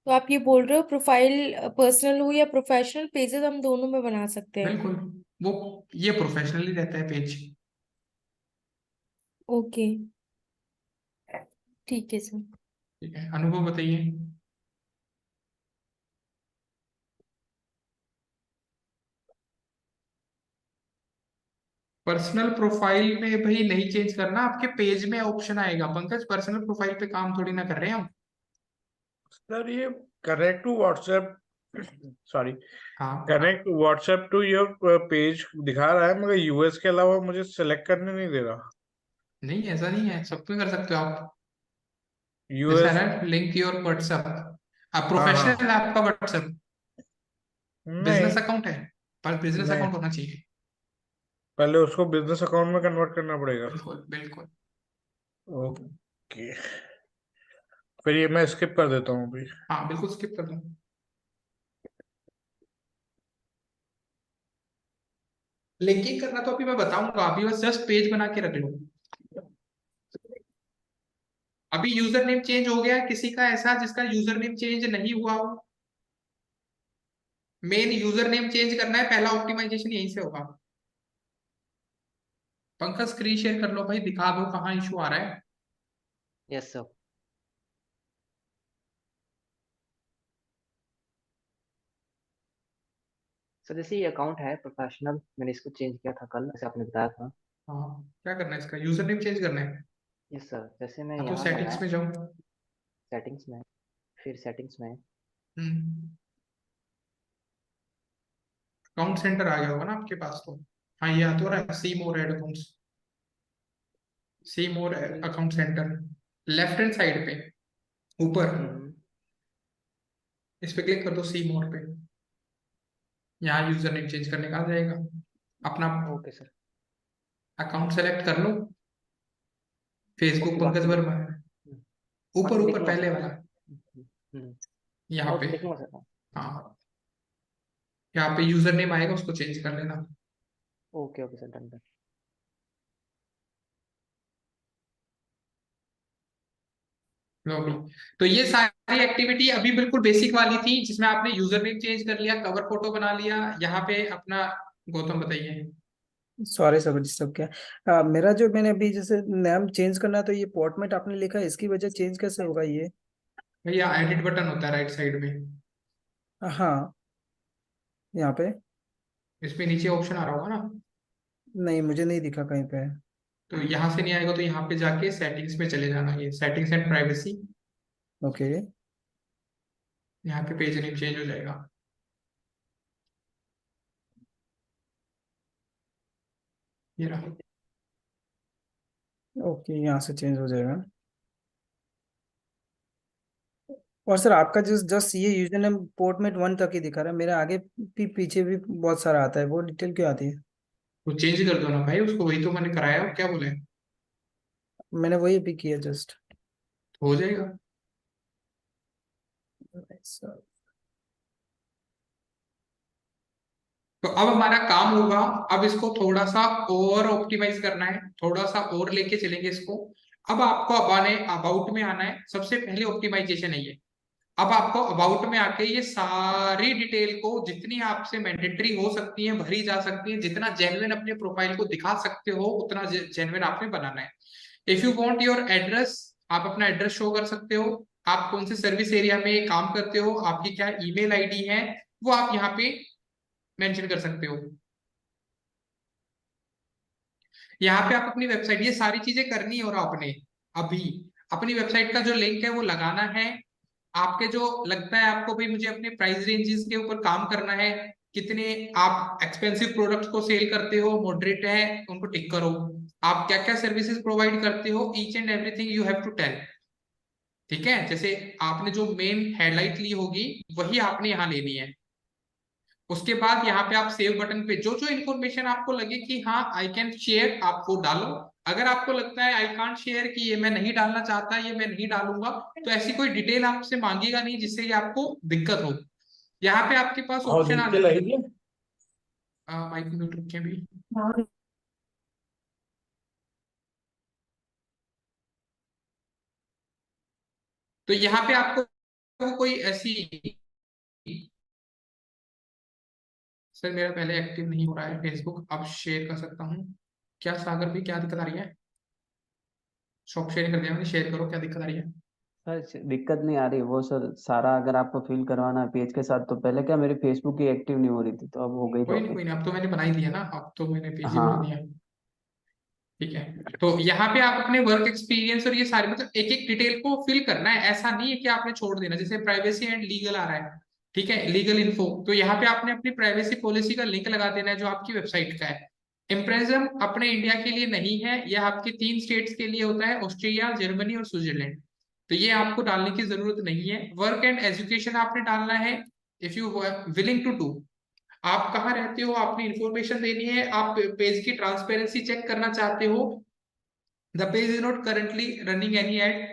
तो आप ये बोल रहे हो प्रोफाइल पर्सनल हो या प्रोफेशनल, पेजेस हम दोनों में बना सकते हैं। बिल्कुल, वो ये प्रोफेशनल ही रहता है पेज। ओके, ठीक है सर। ठीक है, अनुभव बताइए। पर्सनल प्रोफाइल में भाई नहीं चेंज करना, आपके पेज में ऑप्शन आएगा पंकज, पर्सनल प्रोफाइल पे काम थोड़ी ना कर रहे हैं हम। सर ये कनेक्ट टू व्हाट्सएप, सॉरी, हाँ, connect WhatsApp to your page दिखा रहा है, मगर यूएस के अलावा मुझे सेलेक्ट करने नहीं दे रहा। नहीं ऐसा नहीं है, सब पे कर सकते हो आप। जैसा है यूएस, ना, लिंक योर व्हाट्सएप, आप हाँ प्रोफेशनल हाँ, ऐप का व्हाट्सएप, नहीं बिजनेस अकाउंट है, पर बिजनेस नहीं, अकाउंट होना चाहिए। पहले उसको बिजनेस अकाउंट में कन्वर्ट करना पड़ेगा। बिल्कुल बिल्कुल। ओके, फिर ये मैं स्किप कर देता हूँ अभी। हाँ बिल्कुल, स्किप कर दो। लिंकिंग करना तो अभी मैं बताऊंगा, अभी बस जस्ट पेज बना के रख लो। अभी यूजर नेम चेंज हो गया, किसी का ऐसा जिसका यूजर नेम चेंज नहीं हुआ हो? मेन यूजर नेम चेंज करना है, पहला ऑप्टिमाइजेशन यहीं से होगा। पंकज स्क्रीन शेयर कर लो भाई, दिखा दो कहाँ इशू आ रहा है। Yes sir. सर जैसे ये अकाउंट है प्रोफेशनल, मैंने इसको चेंज किया था कल, जैसे आपने बताया था। हाँ, क्या करना है, इसका यूजर नेम चेंज करना है। यस सर, जैसे मैं हाँ तो यहाँ गया सेटिंग्स में जाओ। सेटिंग्स में, फिर सेटिंग्स में। हम्म, अकाउंट सेंटर आ गया होगा ना आपके पास तो। हाँ, ये आ तो रहा है, सी मोर एड अकाउंट्स, सी मोर फिर account centre, left hand side पे ऊपर, हम्म, इस पे क्लिक कर दो, सी मोर पे। यहाँ यूजर नेम चेंज करने का आ जाएगा। अपना ओके सर। अकाउंट सेलेक्ट कर लो, फेसबुक ओके पंकज बाकी वर्मा है, हम्म, ऊपर बाकी ऊपर देखूंगा पहले सर। वाला, हम्म, यहाँ पे। ओके देखूंगा सर। हाँ, यहाँ पे यूजर नेम आएगा, उसको चेंज कर लेना। Okay okay sir, done done. लो अभी, तो ये सारी एक्टिविटी अभी बिल्कुल बेसिक वाली थी, जिसमें आपने यूजर नेम चेंज कर लिया, कवर फोटो बना लिया। यहाँ पे अपना गौतम बताइए। सॉरी सब डिस्टर्ब किया। मेरा जो मैंने अभी जैसे नाम चेंज करना है, तो ये पोर्टमेट आपने लिखा है, इसकी वजह चेंज कैसे होगा ये? भैया एडिट बटन होता है राइट साइड में, हाँ, यहाँ पे इस पे नीचे ऑप्शन आ रहा होगा ना। नहीं, मुझे नहीं दिखा कहीं पे। तो यहाँ से नहीं आएगा तो यहाँ पे जाके सेटिंग्स में चले जाना, ये सेटिंग्स एंड प्राइवेसी। ओके, यहाँ पे पेज नेम चेंज हो जाएगा। ये रहा। ओके, यहाँ से चेंज हो जाएगा। और सर आपका जस्ट जस्ट ये यूजर नेम पोर्टमेट 1 तक ही दिखा रहा है, मेरे आगे भी पीछे भी बहुत सारा आता है, वो डिटेल क्यों आती है? तो चेंज कर दो ना भाई उसको, वही तो मैंने कराया, और क्या बोले, मैंने वही भी किया जस्ट। हो जाएगा। तो अब हमारा काम होगा, अब इसको थोड़ा सा और ऑप्टिमाइज करना है, थोड़ा सा और लेके चलेंगे इसको। अब आपको अब आने अबाउट में आना है, सबसे पहले ऑप्टिमाइजेशन है ये। अब आपको अबाउट में आके ये सारी डिटेल को जितनी आपसे मैंडेटरी हो सकती है भरी जा सकती है, जितना जेन्युइन अपने प्रोफाइल को दिखा सकते हो उतना जेन्युइन आपने बनाना है। If you want your address, आप अपना एड्रेस शो कर सकते हो, आप कौन से सर्विस एरिया में काम करते हो, आपकी क्या ईमेल आईडी है, वो आप यहाँ पे मेंशन कर सकते हो। यहाँ पे आप अपनी वेबसाइट, ये सारी चीजें करनी है और आपने अभी अपनी वेबसाइट का जो लिंक है वो लगाना है। आपके जो लगता है आपको भाई मुझे अपने प्राइस रेंजेस के ऊपर काम करना है, कितने आप एक्सपेंसिव प्रोडक्ट्स को सेल करते हो, मॉडरेट है, उनको टिक करो। आप क्या क्या सर्विसेज प्रोवाइड करते हो, each and everything you have to tell. ठीक है, जैसे आपने जो मेन हेडलाइट ली होगी वही आपने यहाँ लेनी है। उसके बाद यहाँ पे आप सेव बटन पे जो जो इन्फॉर्मेशन आपको लगे कि हाँ आई कैन शेयर, आप वो डालो। अगर आपको लगता है आई कांट शेयर, कि ये मैं नहीं डालना चाहता, ये मैं नहीं डालूंगा, तो ऐसी कोई डिटेल आपसे मांगेगा नहीं जिससे ये आपको दिक्कत हो। यहाँ पे आपके पास हाँ ऑप्शन आ नीचे जाता लगेगी। है, माइक म्यूट रखें भी। तो यहाँ पे आपको कोई ऐसी, सर मेरा पहले एक्टिव नहीं हो रहा है फेसबुक, अब शेयर कर सकता हूँ क्या? सागर भी क्या दिक्कत आ रही है? शॉप शेयर कर दिया मैंने, शेयर करो, क्या दिक्कत आ रही है? सर दिक्कत नहीं आ रही वो सर, सारा अगर आपको फिल करवाना है पेज के साथ, तो पहले क्या मेरी फेसबुक की एक्टिव नहीं हो रही थी, तो अब हो गई कोई नहीं तो। कोई नहीं, अब तो मैंने बना ही दिया ना, अब तो मैंने पेज ही बना हाँ। दिया। ठीक है, तो यहाँ पे आप अपने वर्क एक्सपीरियंस और ये सारे मतलब एक एक डिटेल को फिल करना है, ऐसा नहीं है कि आपने छोड़ देना। जैसे प्राइवेसी एंड लीगल आ रहा है, ठीक है, लीगल इन्फो, तो यहाँ पे आपने अपनी प्राइवेसी पॉलिसी का लिंक लगा देना है जो आपकी वेबसाइट का है। इम्प्रेजम अपने इंडिया के लिए नहीं है, यह आपके 3 स्टेट्स के लिए होता है, ऑस्ट्रिया, जर्मनी और स्विट्जरलैंड। तो ये आपको डालने की जरूरत नहीं है। वर्क एंड एजुकेशन आपने डालना है, if you willing to do. आप कहाँ रहते हो, आपने इंफॉर्मेशन देनी है। आप पेज की ट्रांसपेरेंसी चेक करना चाहते हो, the page is not currently running any ad.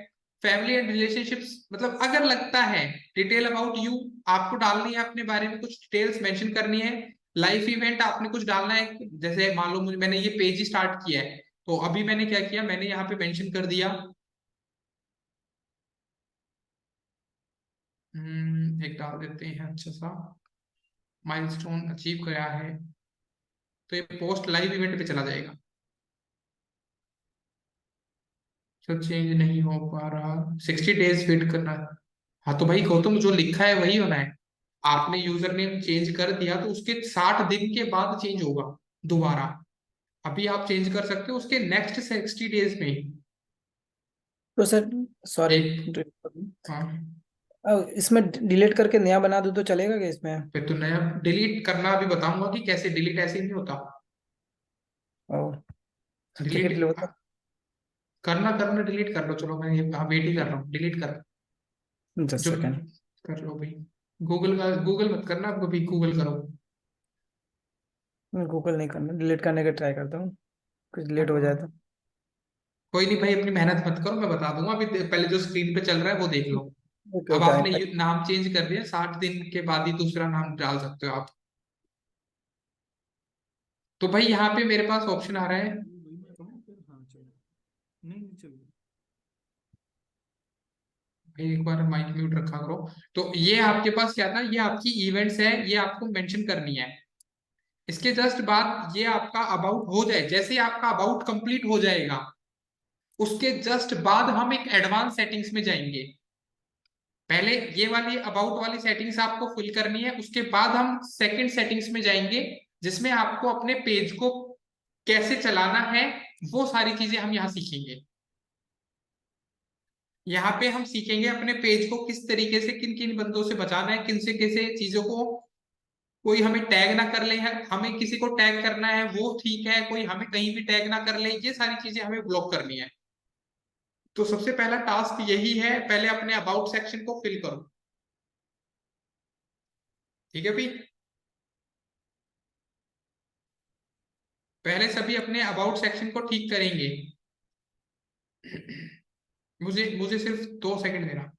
Family and relationships, मतलब अगर लगता है डिटेल अबाउट यू आपको डालनी है, अपने बारे में कुछ डिटेल्स मेंशन करनी है। लाइफ इवेंट आपने कुछ डालना है, जैसे मान लो मुझे, मैंने ये पेज ही स्टार्ट किया है, तो अभी मैंने क्या किया, मैंने यहाँ पे मेंशन कर दिया, एक डाल देते हैं अच्छा सा, माइलस्टोन अचीव किया है, तो ये पोस्ट लाइव इवेंट पे चला जाएगा। तो चेंज नहीं हो पा रहा, 60 डेज वेट करना है। हाँ तो भाई गौतम, जो लिखा है वही होना है। आपने यूजर नेम चेंज कर दिया तो उसके 60 दिन के बाद चेंज होगा दोबारा। अभी आप चेंज कर सकते हो उसके नेक्स्ट 60 डेज में ही। तो सर सॉरी, एक, हाँ, इसमें डिलीट करके नया बना दूं तो चलेगा क्या इसमें? फिर तो नया डिलीट करना अभी बताऊंगा कि कैसे डिलीट, ऐसे नहीं होता। ओ, ठीक है, डिलीट डिलीट होता। करना करना डिलीट कर लो, चलो मैं ये वेट ही कर रहा हूँ, डिलीट कर, जस्ट जो सेकेंड। कर लो भाई। गूगल का गूगल मत करना, कभी गूगल करो। गूगल नहीं करना, डिलीट करने का ट्राई करता हूँ, कुछ डिलीट हो जाए तो। कोई नहीं भाई, अपनी मेहनत मत करो, मैं बता दूंगा। अभी पहले जो स्क्रीन पे चल रहा है वो देख लो। ओके अब ओके, आपने ये नाम चेंज कर दिया, 60 दिन के बाद ही दूसरा नाम डाल सकते हो आप। तो भाई यहाँ पे मेरे पास ऑप्शन आ रहा है, भाई एक बार माइक म्यूट रखा करो। तो ये आपके पास क्या था, ये आपकी इवेंट्स है, ये आपको मेंशन करनी है। इसके जस्ट बाद ये आपका अबाउट हो जाए, जैसे ही आपका अबाउट कंप्लीट हो जाएगा, उसके जस्ट बाद हम एक एडवांस सेटिंग्स में जाएंगे। पहले ये वाली अबाउट वाली सेटिंग्स आपको फिल करनी है, उसके बाद हम सेकंड सेटिंग्स में जाएंगे, जिसमें आपको अपने पेज को कैसे चलाना है वो सारी चीजें हम यहाँ सीखेंगे। यहाँ पे हम सीखेंगे अपने पेज को किस तरीके से, किन किन बंदों से बचाना है, किन से कैसे चीजों को, कोई हमें टैग ना कर ले है, हमें किसी को टैग करना है वो ठीक है, कोई हमें कहीं भी टैग ना कर ले, ये सारी चीजें हमें ब्लॉक करनी है। तो सबसे पहला टास्क यही है, पहले अपने अबाउट सेक्शन को फिल करो। ठीक है भाई, पहले सभी अपने अबाउट सेक्शन को ठीक करेंगे। मुझे मुझे सिर्फ 2 सेकंड देना।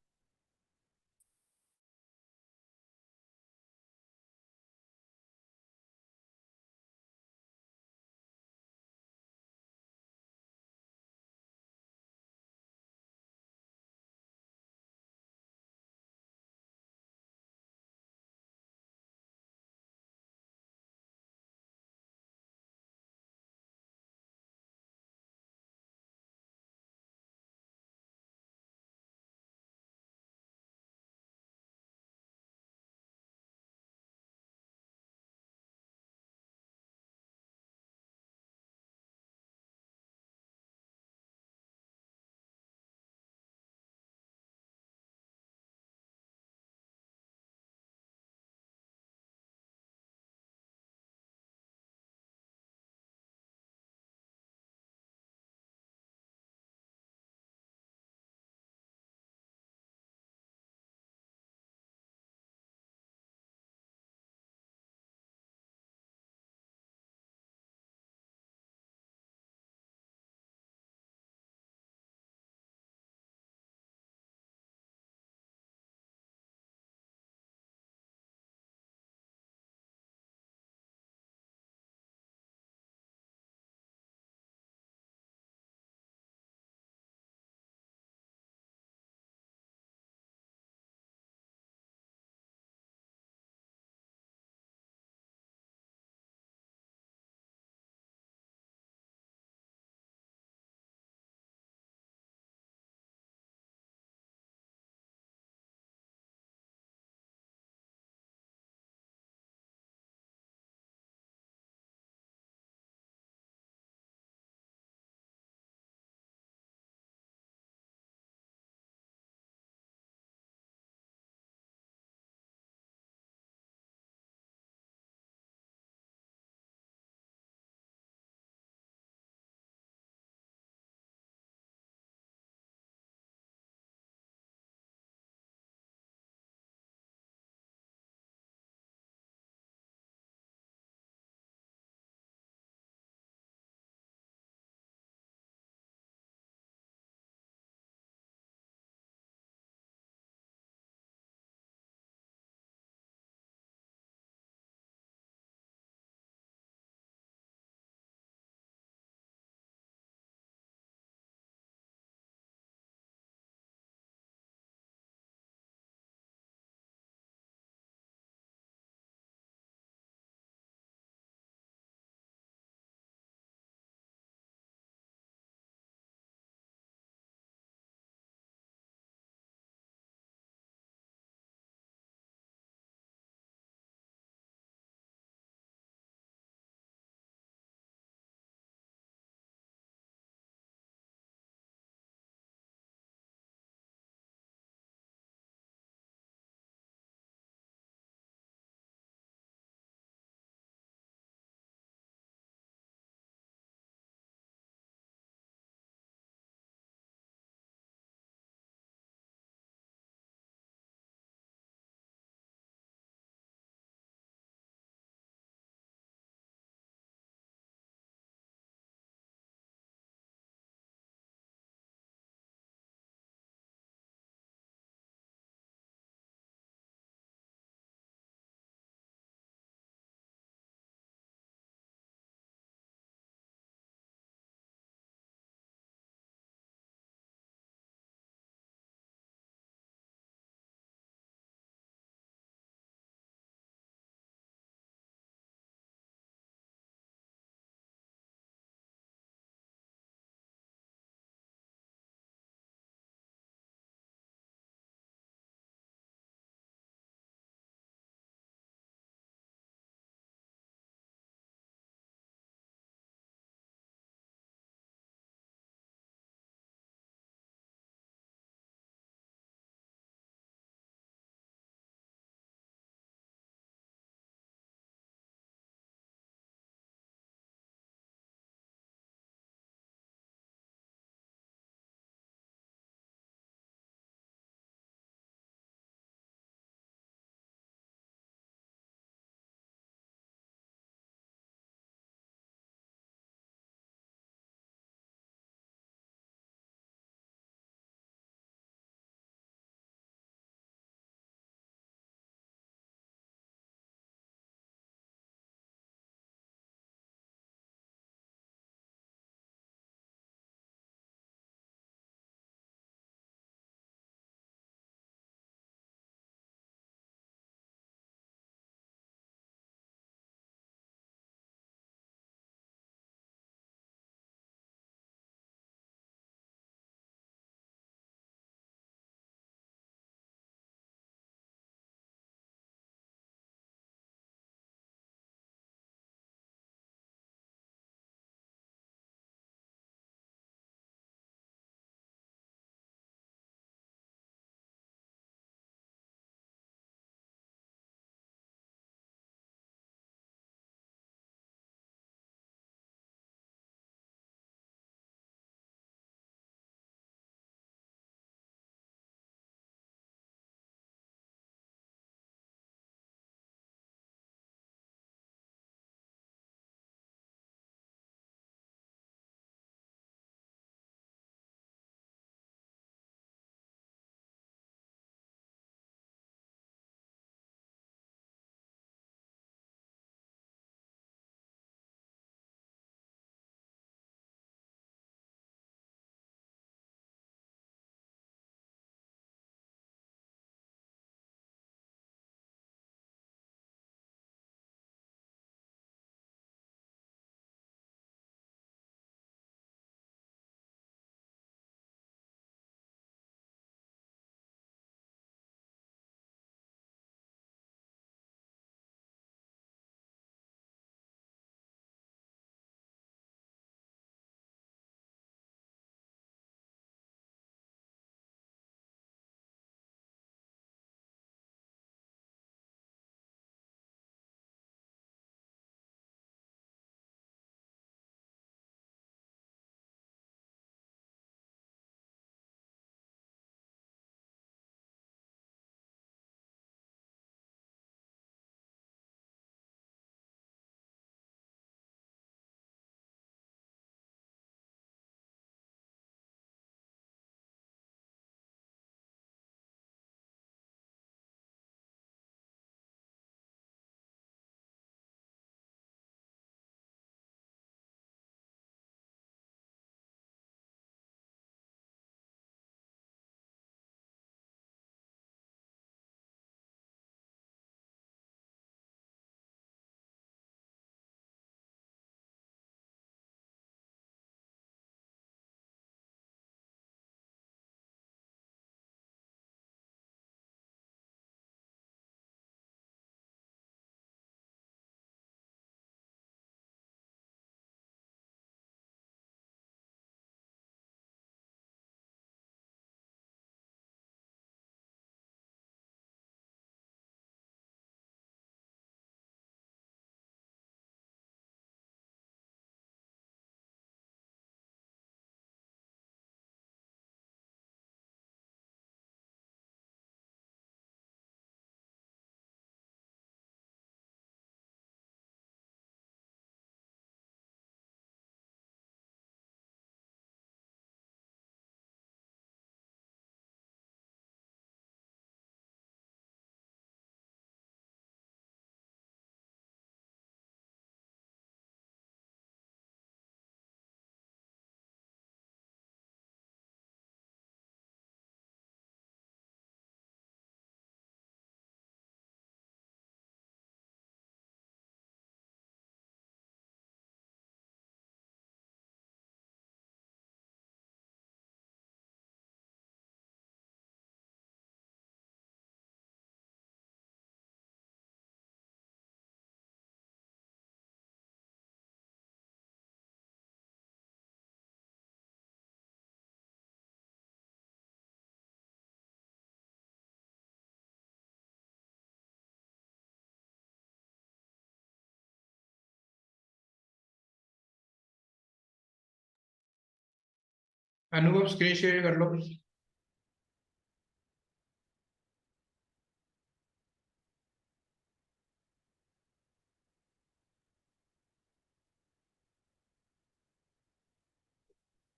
अनुभव स्क्रीन शेयर कर लो।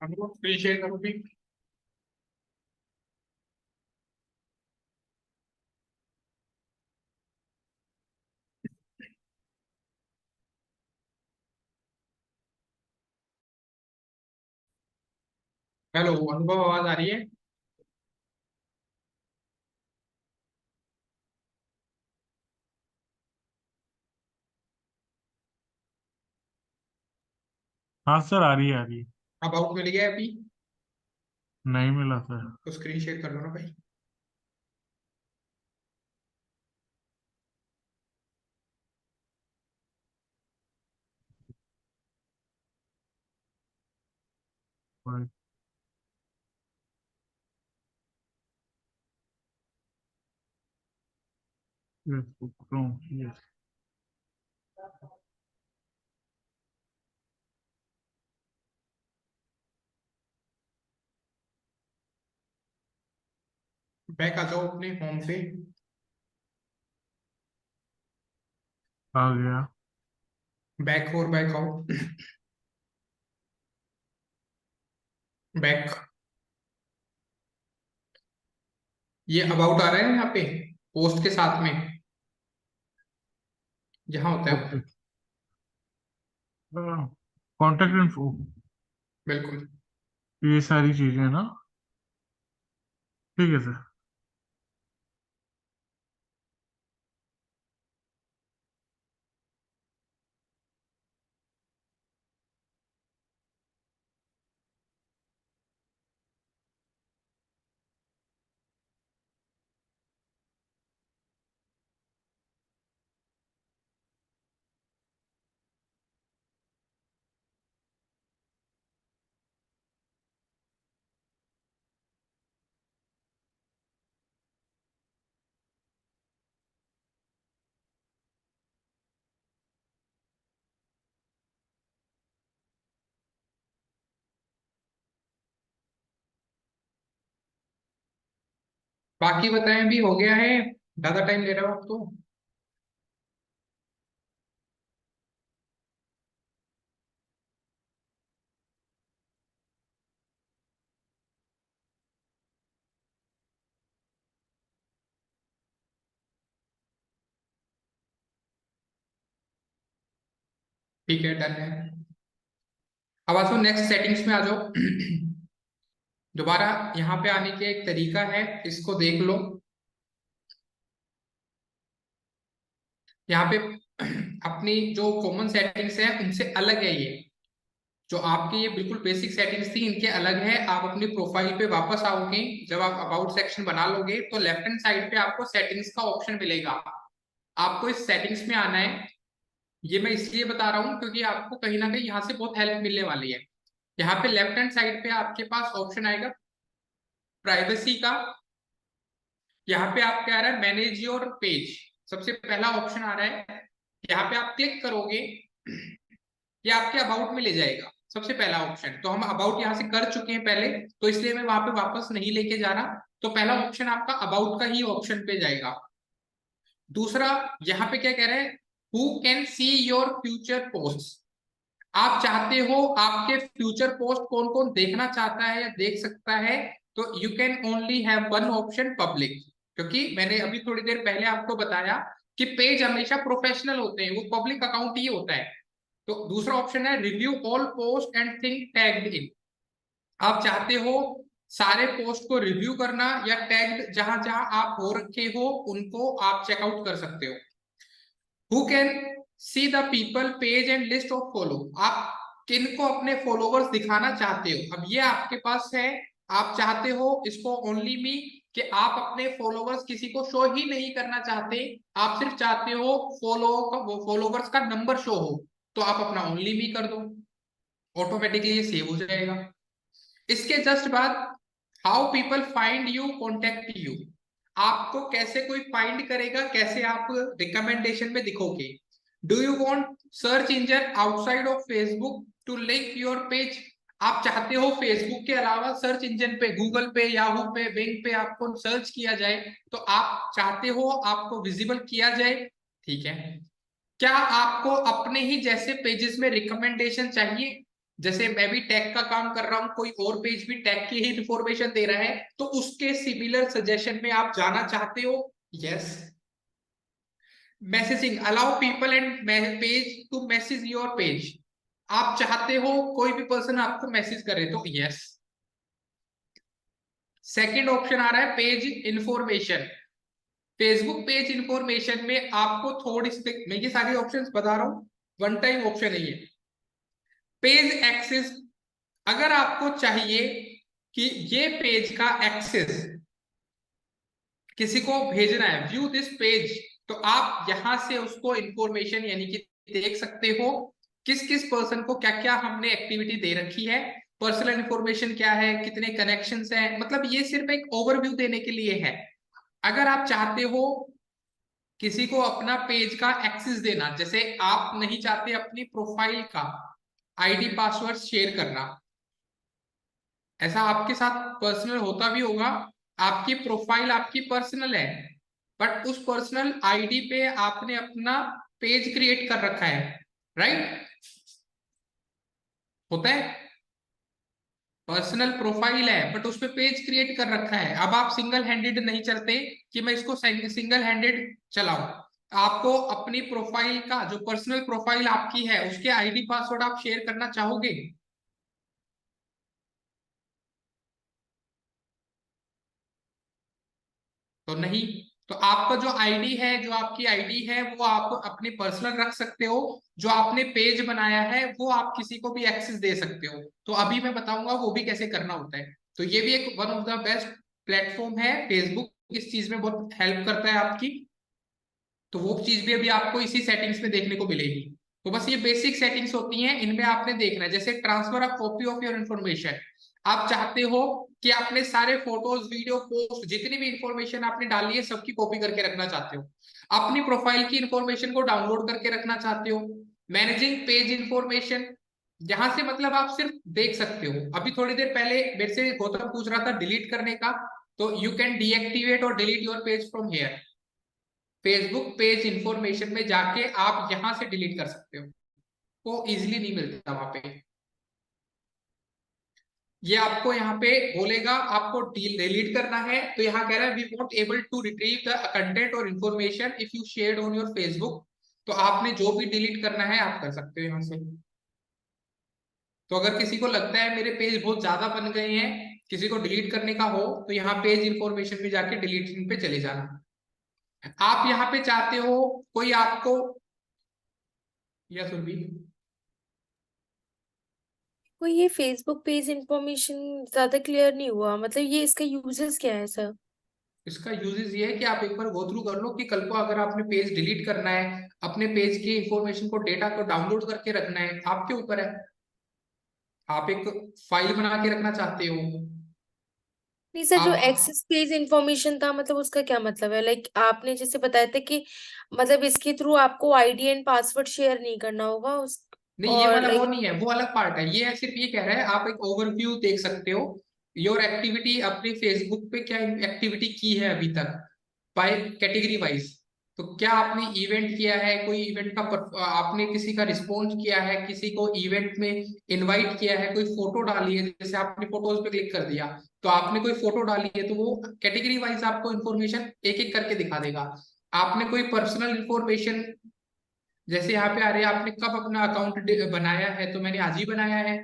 अनुभव स्क्रीन शेयर करो भी। हेलो अनुभव, आवाज आ रही है? हाँ सर, आ रही है, आ रही है। अबाउट मिल गया अभी? नहीं मिला सर। तो स्क्रीन शेयर कर लो ना भाई। Yes. बैक आ जाओ अपने होम पे। आ गया। बैक और बैक आओ। बैक। ये अबाउट आ रहा है यहाँ पे पोस्ट के साथ में, जहाँ होता ओके। है। कॉन्टेक्ट इन्फो, बिल्कुल। ये सारी चीजें ना। ठीक है सर। बाकी बताएं भी, हो गया है? ज्यादा टाइम ले रहा हो आप तो। ठीक है, डन है। अब आ जाओ नेक्स्ट सेटिंग्स में आ जाओ। दोबारा यहाँ पे आने का एक तरीका है, इसको देख लो। यहाँ पे अपनी जो कॉमन सेटिंग्स है उनसे अलग है ये। जो आपके ये बिल्कुल बेसिक सेटिंग्स थी, इनके अलग है। आप अपनी प्रोफाइल पे वापस आओगे, जब आप अबाउट सेक्शन बना लोगे तो लेफ्ट हैंड साइड पे आपको सेटिंग्स का ऑप्शन मिलेगा। आपको इस सेटिंग्स में आना है। ये मैं इसलिए बता रहा हूँ क्योंकि आपको कहीं ना कहीं यहाँ से बहुत हेल्प मिलने वाली है। यहाँ पे लेफ्ट हैंड साइड पे आपके पास ऑप्शन आएगा प्राइवेसी का। यहाँ पे आप क्या आ रहा है, मैनेज योर पेज, सबसे पहला ऑप्शन आ रहा है। यहाँ पे आप क्लिक करोगे, ये आपके अबाउट में ले जाएगा, सबसे पहला ऑप्शन। तो हम अबाउट यहाँ से कर चुके हैं पहले, तो इसलिए मैं वहां पे वापस नहीं लेके जा रहा। तो पहला ऑप्शन आपका अबाउट का ही ऑप्शन पे जाएगा। दूसरा, यहाँ पे क्या कह रहे हैं, who can see your future post. आप चाहते हो आपके फ्यूचर पोस्ट कौन कौन देखना चाहता है या देख सकता है, तो you can only have one option, public. क्योंकि मैंने अभी थोड़ी देर पहले आपको बताया कि पेज हमेशा प्रोफेशनल होते हैं, वो पब्लिक अकाउंट ही होता है। तो दूसरा ऑप्शन है review all post and thing tagged इन। आप चाहते हो सारे पोस्ट को रिव्यू करना, या टैग्ड जहां जहां आप हो रखे हो उनको आप चेकआउट कर सकते हो। Who can see the people page and list of follow. आप किनको अपने फॉलोवर्स दिखाना चाहते हो, अब ये आपके पास है। आप चाहते हो इसको ओनली मी, कि आप अपने फॉलोवर्स किसी को शो ही नहीं करना चाहते, आप सिर्फ चाहते हो फॉलोवर्स का नंबर शो हो, तो आप अपना ओनली मी कर दो, ऑटोमेटिकली ये सेव हो जाएगा। इसके जस्ट बाद how people find you, contact you. आपको कैसे कोई फाइंड करेगा, कैसे आप रिकमेंडेशन में दिखोगे। Do you want search engine outside of Facebook to link your page. आप चाहते हो फेसबुक के अलावा सर्च इंजन पे, गूगल पे, याहू पे, बिंग पे आपको सर्च किया जाए, तो आप चाहते हो आपको विजिबल किया जाए, ठीक है। क्या आपको अपने ही जैसे पेजेस में रिकमेंडेशन चाहिए? जैसे मैं भी टैग का काम कर रहा हूं, कोई और पेज भी टैग की ही इंफॉर्मेशन दे रहा है, तो उसके सिमिलर सजेशन में आप जाना चाहते हो? Yes. Messaging, allow people and page to message your page, आप चाहते हो कोई भी पर्सन आपको मैसेज करे, तो यस। सेकंड ऑप्शन आ रहा है page information. Facebook page information में आपको थोड़ी सी, मैं ये सारे ऑप्शंस बता रहा हूं, वन टाइम ऑप्शन है ये। पेज एक्सेस, अगर आपको चाहिए कि ये पेज का एक्सेस किसी को भेजना है, व्यू दिस पेज, तो आप यहां से उसको इंफॉर्मेशन यानी कि देख सकते हो किस किस पर्सन को क्या क्या हमने एक्टिविटी दे रखी है, पर्सनल इंफॉर्मेशन क्या है, कितने कनेक्शंस हैं, मतलब ये सिर्फ एक ओवरव्यू देने के लिए है। अगर आप चाहते हो किसी को अपना पेज का एक्सेस देना, जैसे आप नहीं चाहते अपनी प्रोफाइल का आईडी पासवर्ड शेयर करना, ऐसा आपके साथ पर्सनल होता भी होगा, आपकी प्रोफाइल आपकी पर्सनल है, बट उस पर्सनल आईडी पे आपने अपना पेज क्रिएट कर रखा है, राइट? होता है, पर्सनल प्रोफाइल है बट उस पे पेज क्रिएट कर रखा है। अब आप सिंगल हैंडेड नहीं चलते कि मैं इसको सिंगल हैंडेड चलाऊं, आपको अपनी प्रोफाइल का जो पर्सनल प्रोफाइल आपकी है उसके आईडी पासवर्ड आप शेयर करना चाहोगे? तो नहीं। तो आपका जो आईडी है, जो आपकी आईडी है, वो आप अपने पर्सनल रख सकते हो, जो आपने पेज बनाया है वो आप किसी को भी एक्सेस दे सकते हो। तो अभी मैं बताऊंगा वो भी कैसे करना होता है। तो ये भी एक one of the best platform है, फेसबुक इस चीज में बहुत हेल्प करता है आपकी। तो वो चीज भी अभी आपको इसी सेटिंग्स में देखने को मिलेगी। तो बस ये बेसिक सेटिंग्स होती हैं, इनमें आपने देखना है। जैसे transfer of copy of your information, आप चाहते हो कि आपने सारे फोटोज, वीडियो, पोस्ट, जितनी भी इंफॉर्मेशन आपने डाली है सबकी कॉपी करके रखना चाहते हो, अपनी प्रोफाइल की इंफॉर्मेशन को डाउनलोड करके रखना चाहते हो। मैनेजिंग पेज इंफॉर्मेशन, यहां से मतलब आप सिर्फ देख सकते हो। अभी थोड़ी देर पहले मेरे से गौतम पूछ रहा था डिलीट करने का, तो यू कैन डीएक्टिवेट और delete your page from here. Facebook page information में जाके आप यहां से डिलीट कर सकते हो, वो इजीली नहीं मिलता वहां पे। ये आपको यहाँ पे बोलेगा आपको डिलीट करना है, तो यहाँ कह रहा है we won't able to retrieve the content और information if you shared on your Facebook. तो आपने जो भी डिलीट करना है आप कर सकते हो यहाँ से। तो अगर किसी को लगता है मेरे पेज बहुत ज्यादा बन गए हैं, किसी को डिलीट करने का हो, तो यहाँ पेज इंफॉर्मेशन में जाके डिलीटिंग पे चले जाना। आप यहाँ पे चाहते हो कोई आपको, या सुरभि, कोई ये फेसबुक पेज इंफॉर्मेशन ज्यादा क्लियर नहीं हुआ, मतलब ये इसका यूजेस क्या है सर? इसका यूजेस ये है कि आप एक बार गो थ्रू कर लो कि कल को अगर आपने पेज डिलीट करना है, अपने पेज की इंफॉर्मेशन को, डेटा को डाउनलोड करके रखना है, आपके ऊपर है। आप एक फाइल बना के रखना चाहते हो, नहीं सर, जो आप, एक्सेस पेज इंफॉर्मेशन था मतलब उसका क्या मतलब है? लाइक आपने जैसे बताया था कि मतलब इसके थ्रू आपको आईडी एंड पासवर्ड शेयर नहीं करना होगा उस, नहीं ये और वाला वो लाइक नहीं है, वो अलग पार्ट है। ये है सिर्फ ये कह रहा है आप एक ओवरव्यू देख सकते हो, योर एक्टिविटी, अपने फेसबुक पे क्या एक्टिविटी की है अभी तक, बाय कैटेगरी वाइज। तो क्या आपने इवेंट किया है, कोई इवेंट का आपने किसी का रिस्पॉन्स किया है, किसी को इवेंट में इनवाइट किया है, कोई फोटो डाली है, जैसे आपने फोटोज पे क्लिक कर दिया तो आपने कोई फोटो डाली है, तो वो कैटेगरी वाइज आपको इन्फॉर्मेशन एक एक करके दिखा देगा। आपने कोई पर्सनल इंफॉर्मेशन, जैसे यहाँ पे आ रहे हैं आपने कब अपना अकाउंट बनाया है, तो मैंने आज ही बनाया है।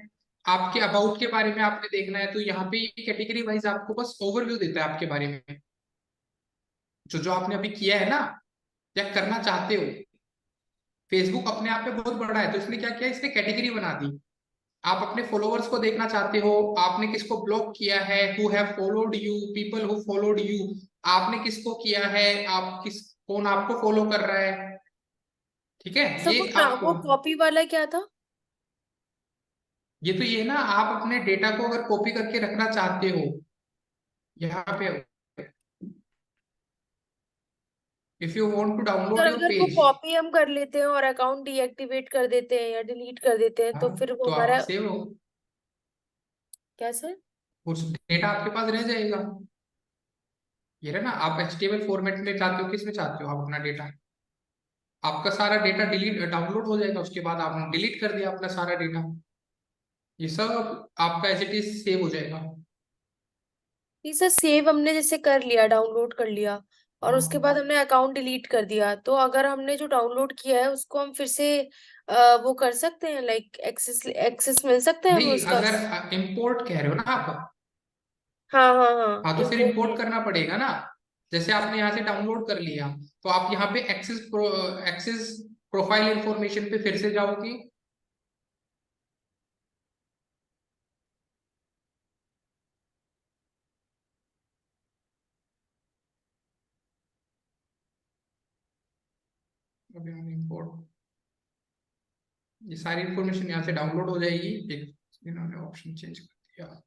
आपके अबाउट के बारे में आपने देखना है, तो यहाँ पे कैटेगरी वाइज आपको बस ओवरव्यू देता है आपके बारे में, जो जो आपने अभी किया है ना या करना चाहते हो। फेसबुक अपने आप में बहुत बड़ा है, तो इसने क्या किया, इसने कैटेगरी बना दी। आप अपने फॉलोअर्स को देखना चाहते हो, आपने किसको ब्लॉक किया है, who have followed you, people who followed you, आपने किसको किया है, आप किस, कौन आपको फॉलो कर रहा है, ठीक है, सर ये वो आपको। कॉपी वाला क्या था? ये तो ये ना, आप अपने डेटा को अगर कॉपी करके रखना चाहते हो, यहाँ पे if you want to sir download your अगर वो पेज, कॉपी हम कर लेते हैं और अकाउंट डीएक्टिवेट कर देते हैं या डिलीट कर देते हैं, तो फिर वो तो आप हमारा, सेव हो। क्या सर? उस डेटा आपके पास रह जाएगा। ये रहा ना, आप HTML फॉर्मेट में चाहते हो, किस में चाहते हो आप अपना डेटा, आपका सारा डेटा डिलीट डाउनलोड हो जाएगा, उसके बाद आपने डिलीट कर दिया अपना सारा डेटा, ये सब आपका एज इट इज सेव हो जाएगा। नहीं सर, सेव हमने जैसे कर लिया, डाउनलोड कर लिया, और उसके बाद हाँ हमने अकाउंट डिलीट कर दिया, तो अगर हमने जो डाउनलोड किया है उसको हम फिर से वो कर सकते हैं, लाइक एक्सेस एक्सेस मिल सकता है हमें नहीं, उसका? अगर इंपोर्ट कह रहे हो ना आप, हाँ हाँ हाँ, हाँ तो फिर इम्पोर्ट। इंपोर्ट करना पड़ेगा ना। जैसे आपने यहाँ से डाउनलोड कर लिया, तो आप यहाँ पे एक्सेस प्रोफाइल इंफॉर्मेशन पे फिर से जाओगे। अभी हम इंपोर्ट, ये सारी इंफॉर्मेशन यहाँ से डाउनलोड हो जाएगी। एक इन्होंने ऑप्शन चेंज कर दिया।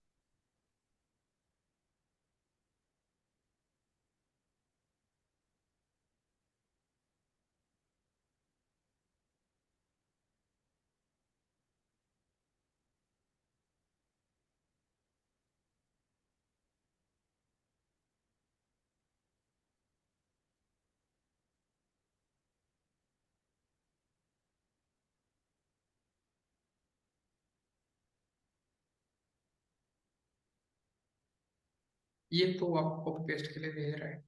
ये तो आपको कॉपी पेस्ट के लिए भेज रहा है।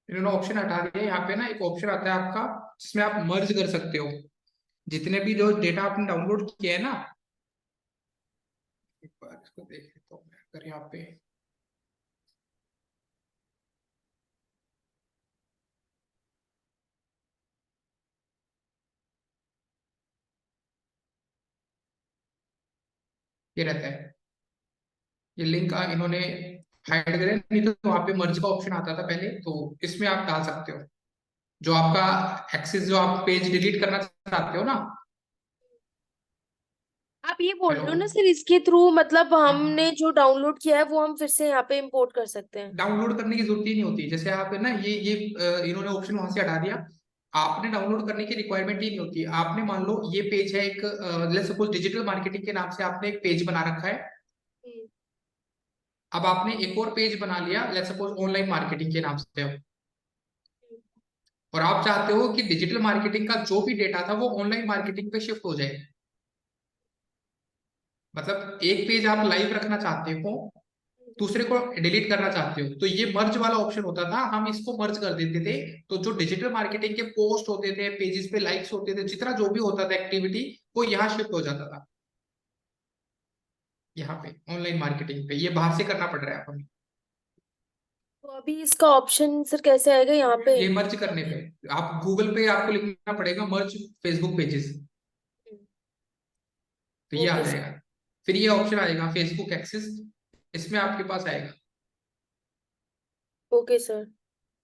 इन्होंने ऑप्शन हटा दिया। यहाँ पे ना एक ऑप्शन आता है आपका, जिसमें आप मर्ज कर सकते हो जितने भी जो डेटा आपने डाउनलोड किया है ना। एक बार इसको देख लेता हूँ मैं, अगर यहाँ पे ये रहता है, ये लिंक इन्होंने हाइड करे, नहीं तो वहाँ पे मर्ज का ऑप्शन आता था पहले, तो इसमें आप डाल सकते हो जो आपका एक्सेस, जो आप पेज डिलीट करना चाहते हो ना। आप ये बोल हेलो, रहे हो ना सर, इसके थ्रू मतलब हमने हाँ, जो डाउनलोड किया है वो हम फिर से यहाँ पे इंपोर्ट कर सकते हैं? डाउनलोड करने की जरूरत ही नहीं होती। जैसे आप है ना, ये इन्होंने ऑप्शन वहां से हटा दिया, आपने डाउनलोड करने की रिक्वायरमेंट ही नहीं होती। आपने मान लो ये पेज है एक, लेट्स सपोज डिजिटल मार्केटिंग के नाम से आपने एक पेज बना रखा है। हम्म, अब आपने एक और पेज बना लिया, लेट्स सपोज ऑनलाइन मार्केटिंग के नाम से, और आप चाहते हो कि डिजिटल मार्केटिंग का जो भी डेटा था वो ऑनलाइन मार्केटिंग पे शिफ्ट हो जाए। मतलब एक पेज आप लाइव रखना चाहते हो, दूसरे को डिलीट करना चाहते हो, तो ये मर्ज वाला ऑप्शन होता था, हम इसको मर्ज कर देते थे। तो जो डिजिटल मार्केटिंग के पोस्ट होते थे, पेजेस पे लाइक्स होते थे, जितना जो भी होता था एक्टिविटी, वो यहाँ शिफ्ट हो जाता था। यहाँ पे ऑनलाइन मार्केटिंग पे ये बाहर से करना पड़ रहा है हमें। तो अभी इसका ऑप्शन सर कैसे आएगा यहाँ पे? ये मर्ज करने पे आप गूगल पे आपको लिखना पड़ेगा मर्ज फेसबुक पेजेस, तो ये आ ओके सर। जाएगा। फिर ये ऑप्शन आएगा फेसबुक एक्सेस, इसमें आपके पास आएगा, ओके सर।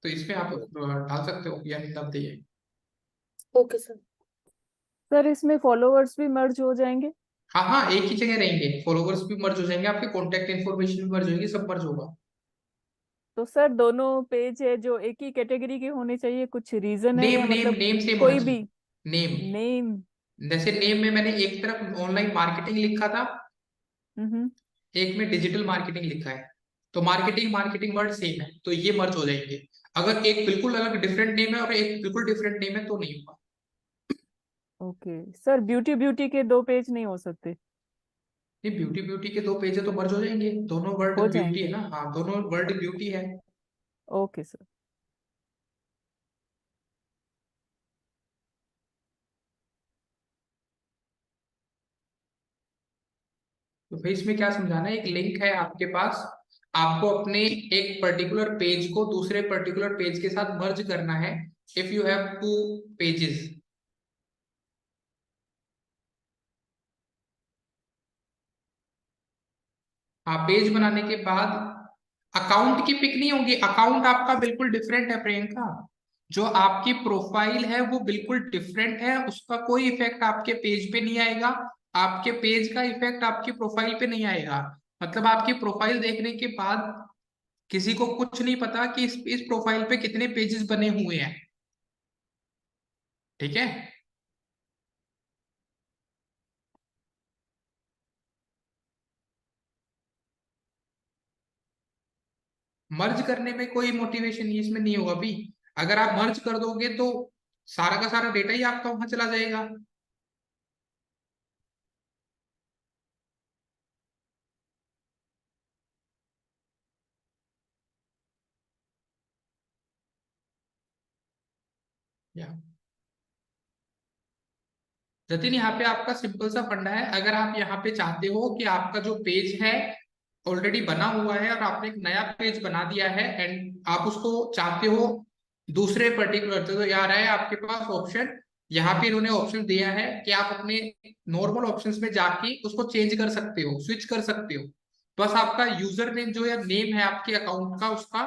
तो इसमें आप डाल सकते हो या नहीं डालते ये। Okay sir. सर इसमें फॉलोवर्स भी मर्ज हो जाएंगे? हाँ हाँ, एक ही जगह रहेंगे, फॉलोवर्स भी मर्ज हो जाएंगे, आपके कॉन्टेक्ट इन्फॉर्मेशन भी मर्ज होगी, सब मर्ज होगा। तो सर दोनों पेज है जो एक ही कैटेगरी के होने चाहिए, कुछ रीजन है नेम या नेम मतलब नेम सेम होना कोई भी? चाहिए, नेम। नेम। जैसे नेम में मैंने एक तरफ ऑनलाइन मार्केटिंग लिखा था, हम्म। एक में डिजिटल मार्केटिंग लिखा है, तो मार्केटिंग मार्केटिंग वर्ड सेम है, तो ये मर्ज हो जाएंगे। अगर एक बिल्कुल अलग डिफरेंट नेम है और एक बिल्कुल डिफरेंट नेम है तो नहीं होगा। ओके सर, ब्यूटी ब्यूटी के दो पेज नहीं हो सकते? ये ब्यूटी ब्यूटी के दो पेज है तो मर्ज हो जाएंगे, दोनों वर्ड हो ब्यूटी जाएंगे। है ना, हाँ दोनों वर्ड ब्यूटी है। Okay sir. तो भाई इसमें क्या समझाना है, एक लिंक है आपके पास, आपको अपने एक पर्टिकुलर पेज को दूसरे पर्टिकुलर पेज के साथ मर्ज करना है। If you have two pages, हाँ पेज बनाने के बाद अकाउंट की पिक नहीं होगी, अकाउंट आपका बिल्कुल डिफरेंट है प्रियंका। जो आपकी प्रोफाइल है वो बिल्कुल डिफरेंट है, उसका कोई इफेक्ट आपके पेज पे नहीं आएगा, आपके पेज का इफेक्ट आपकी प्रोफाइल पे नहीं आएगा। मतलब आपकी प्रोफाइल देखने के बाद किसी को कुछ नहीं पता कि इस प्रोफाइल पे कितने पेजेस बने हुए हैं। ठीक है। मर्ज करने में कोई मोटिवेशन इसमें नहीं होगा अभी। अगर आप मर्ज कर दोगे तो सारा का सारा डेटा ही आपका वहां चला जाएगा। या जतिन, यहाँ पे आपका सिंपल सा फंडा है। अगर आप यहाँ पे चाहते हो कि आपका जो पेज है ऑलरेडी बना हुआ है और आपने एक नया पेज बना दिया है एंड आप उसको चाहते हो दूसरे पर्टिकुलर, तो यार है आपके पास ऑप्शन, यहाँ पे इन्होंने ऑप्शन दिया है कि आप अपने नॉर्मल ऑप्शंस में जाके उसको चेंज कर सकते हो, स्विच कर सकते हो। बस आपका यूजर नेम जो है, नेम है आपके अकाउंट का, उसका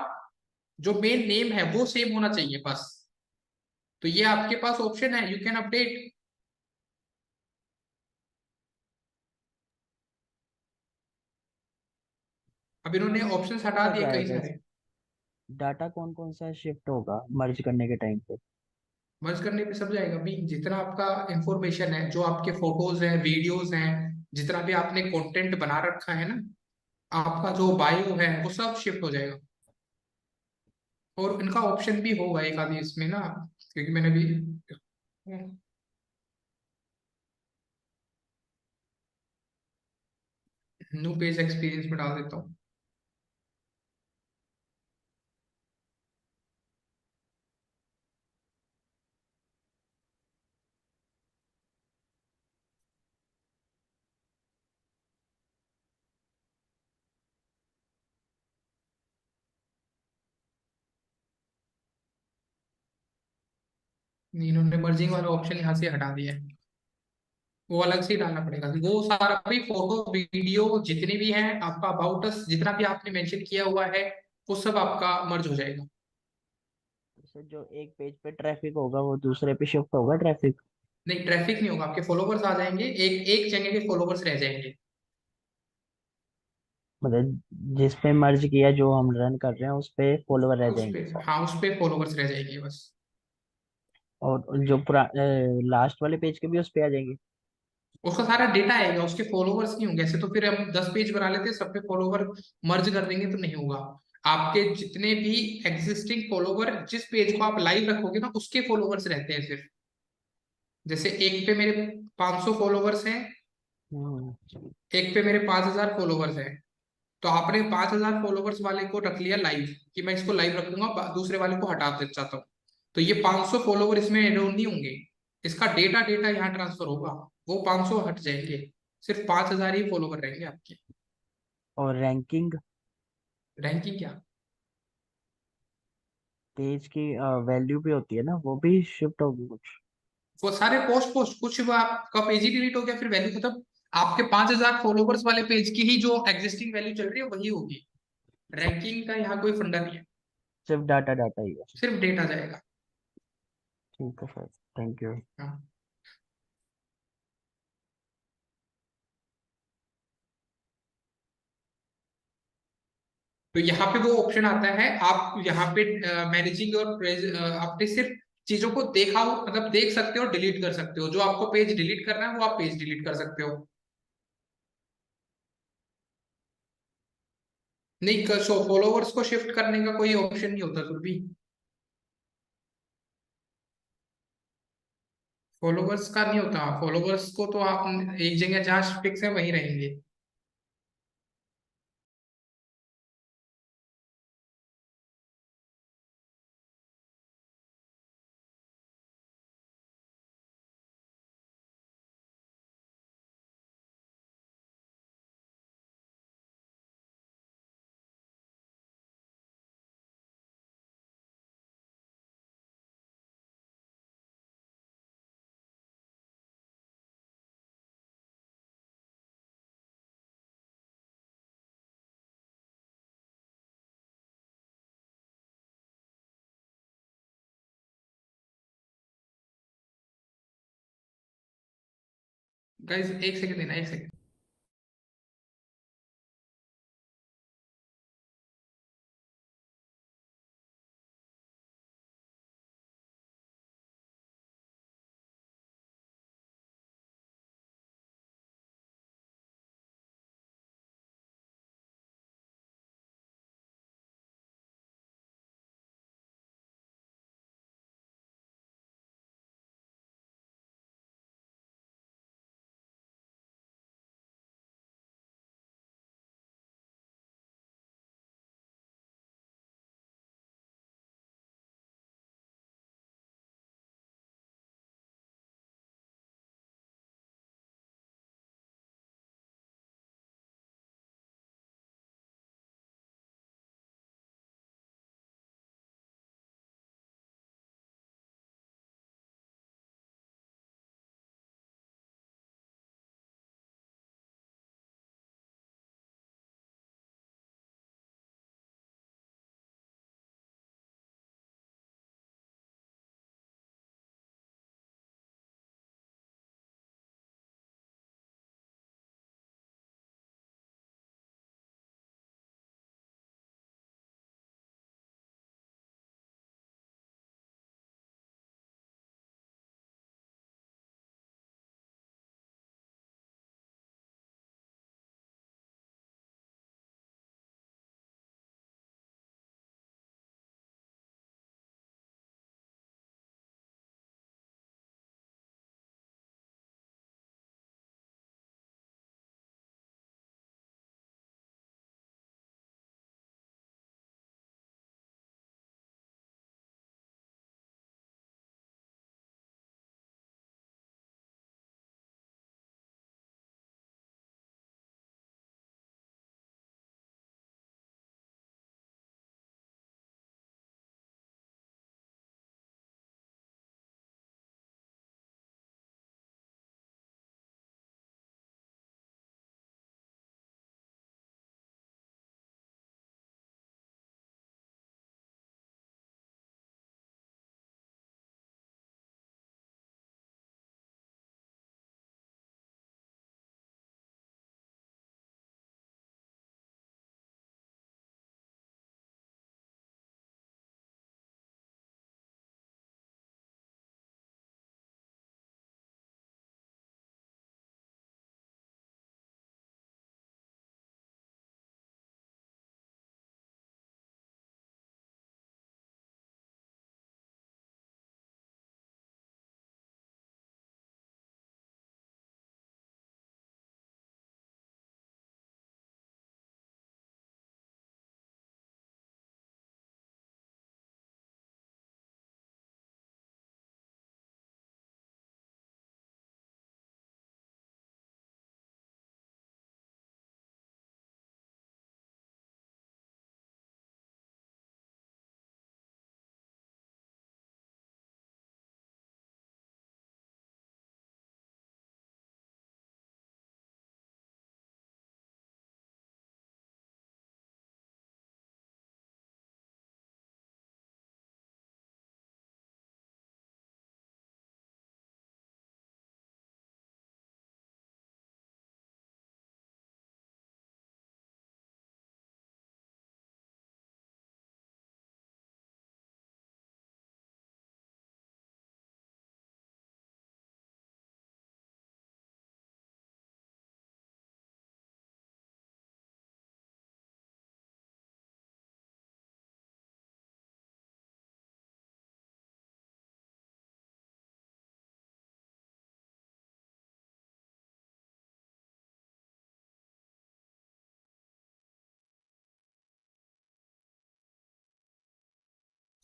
जो मेन नेम है वो सेम होना चाहिए बस। तो ये आपके पास ऑप्शन है, यू कैन अपडेट। अब इन्होंने ऑप्शन कौन हटा सा दिए कई जाएगा सारे। डाटा कौन कौन सा शिफ्ट होगा मर्ज करने के टाइम पे? मर्ज करने पे सब जाएगा भी, जितना आपका इंफॉर्मेशन है, जो आपके फोटोज हैं, वीडियोज हैं, जितना भी आपने कंटेंट बना रखा है ना, आपका जो बायो है वो सब शिफ्ट हो जाएगा। और इनका ऑप्शन भी होगा एक आधी इसमें ना, क्योंकि मैंने भी न्यू पेज एक्सपीरियंस में डाल देता हूँ। इन्होंने मर्जिंग वाला ऑप्शन यहाँ से हटा दिया है, वो अलग से ही डालना पड़ेगा। वो सारा भी फोटो वीडियो जितने भी हैं आपका, अबाउट अस जितना भी आपने मेंशन किया हुआ है, वो सब आपका मर्ज हो जाएगा। जैसे जो एक पेज पे ट्रैफिक होगा वो दूसरे पे शिफ्ट होगा ट्रैफिक? नहीं, ट्रैफिक नहीं होगा, आपके फॉलोवर्स आ जाएंगे, एक एक जगह के फॉलोवर्स रह जाएंगे। मतलब जिस पे मर्ज किया जो हम रन कर रहे हैं उस पे फॉलोवर रह उस पे, जाएंगे। हाँ उस पे फॉलोवर्स रह जाएंगे बस। और जो लास्ट वाले पेज के भी उस पे आ जाएंगे? उसका सारा डेटा आएगा, उसके फॉलोवर्स नहीं होंगे। ऐसे तो फिर हम 10 पेज बना लेते, सब पे फॉलोवर मर्ज कर देंगे तो नहीं होगा। आपके जितने भी एग्जिस्टिंग फॉलोवर, जिस पेज को आप लाइव रखोगे ना, उसके फॉलोवर्स रहते हैं सिर्फ। जैसे एक पे मेरे 500 फॉलोवर्स हैं, हम्म। एक पे मेरे 5000 फॉलोवर्स हैं, तो आपने 5000 फॉलोवर्स वाले को रख लिया लाइव, कि मैं इसको लाइव रखूंगा, दूसरे वाले को हटा दे चाहता हूँ, तो ये 500 फॉलोवर इसमें एड ऑन नहीं होंगे। इसका डेटा डेटा यहाँ ट्रांसफर होगा, वो 500 हट जाएंगे, सिर्फ 5000 ही फॉलोवर रहेंगे आपके। और रैंकिंग रैंकिंग क्या? पेज की वैल्यू भी होती है ना, वो भी शिफ्ट होगी कुछ? वो सारे पोस्ट पोस्ट कुछ, वो आपका पेज ही डिलीट हो गया, फिर वैल्यू खत्म। आपके 5000 फॉलोवर्स वाले पेज की ही जो एग्जिस्टिंग वैल्यू चल रही है वही होगी। रैंकिंग का यहाँ कोई फंडा नहीं है, सिर्फ डाटा डाटा ही है? सिर्फ डेटा जाएगा। ठीक है सर, थैंक यू। हाँ। तो यहाँ पे वो ऑप्शन आता है, आप यहाँ पे मैनेजिंग और आपने सिर्फ चीजों को देखा हो, मतलब देख सकते हो, डिलीट कर सकते हो। जो आपको पेज डिलीट करना है वो आप पेज डिलीट कर सकते हो। नहीं, फॉलोवर्स को शिफ्ट करने का कोई ऑप्शन नहीं होता फिर भी। फॉलोवर्स का नहीं होता, फॉलोवर्स को तो आप एक जगह जहाँ फिक्स है वहीं रहेंगे। गाइस एक सेकंड देना, एक सेकंड।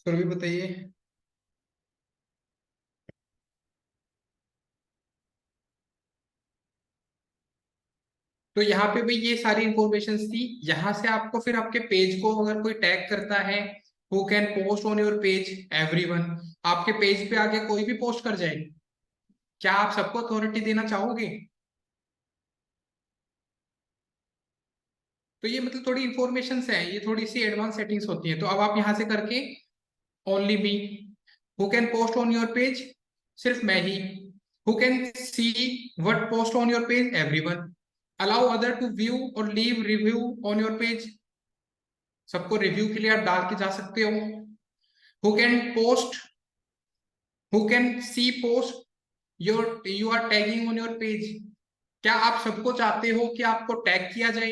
सुरभि बताइए। तो यहाँ पे भी ये सारी इंफॉर्मेशन थी। यहाँ से आपको फिर आपके पेज को अगर कोई टैग करता है, who can post on your page, everyone, आपके पेज पे आके कोई भी पोस्ट कर जाए, क्या आप सबको अथॉरिटी देना चाहोगे? तो ये मतलब थोड़ी इंफॉर्मेशन है, ये थोड़ी सी एडवांस सेटिंग्स होती है। तो अब आप यहाँ से करके only me, who can post on your page, सिर्फ मैं ही, Who can see what post on your page? Everyone. Allow other to view or leave review on your page. सबको रिव्यू के लिए आप डाल के जा सकते हो. Who can post? Who can see post you are tagging on your page? क्या आप सबको चाहते हो कि आपको टैग किया जाए?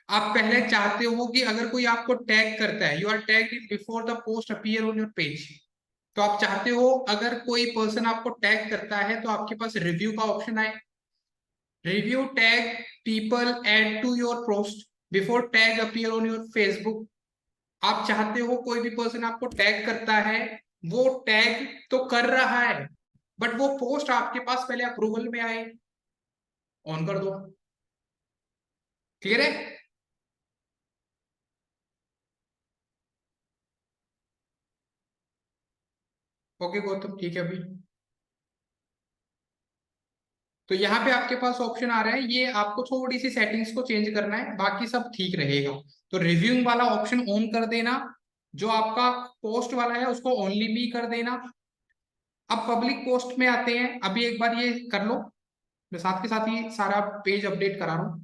आप पहले चाहते हो कि अगर कोई आपको टैग करता है, you are tagged before the post appear on your page, तो आप चाहते हो अगर कोई पर्सन आपको टैग करता है तो आपके पास रिव्यू का ऑप्शन आए. Review tag people add to your post before tag appear on your Facebook. आप चाहते हो कोई भी पर्सन आपको टैग करता है, वो टैग तो कर रहा है बट वो पोस्ट आपके पास पहले अप्रूवल में आए. ऑन कर दो. क्लियर है? ओके गौतम, ठीक है. अभी तो यहाँ पे आपके पास ऑप्शन आ रहा है, ये आपको थोड़ी सी सेटिंग्स को चेंज करना है, बाकी सब ठीक रहेगा. तो रिव्यूइंग वाला ऑप्शन ऑन कर देना, जो आपका पोस्ट वाला है उसको ओनली भी कर देना. अब पब्लिक पोस्ट में आते हैं. अभी एक बार ये कर लो, मैं साथ के साथ ही सारा पेज अपडेट करा रहा हूँ.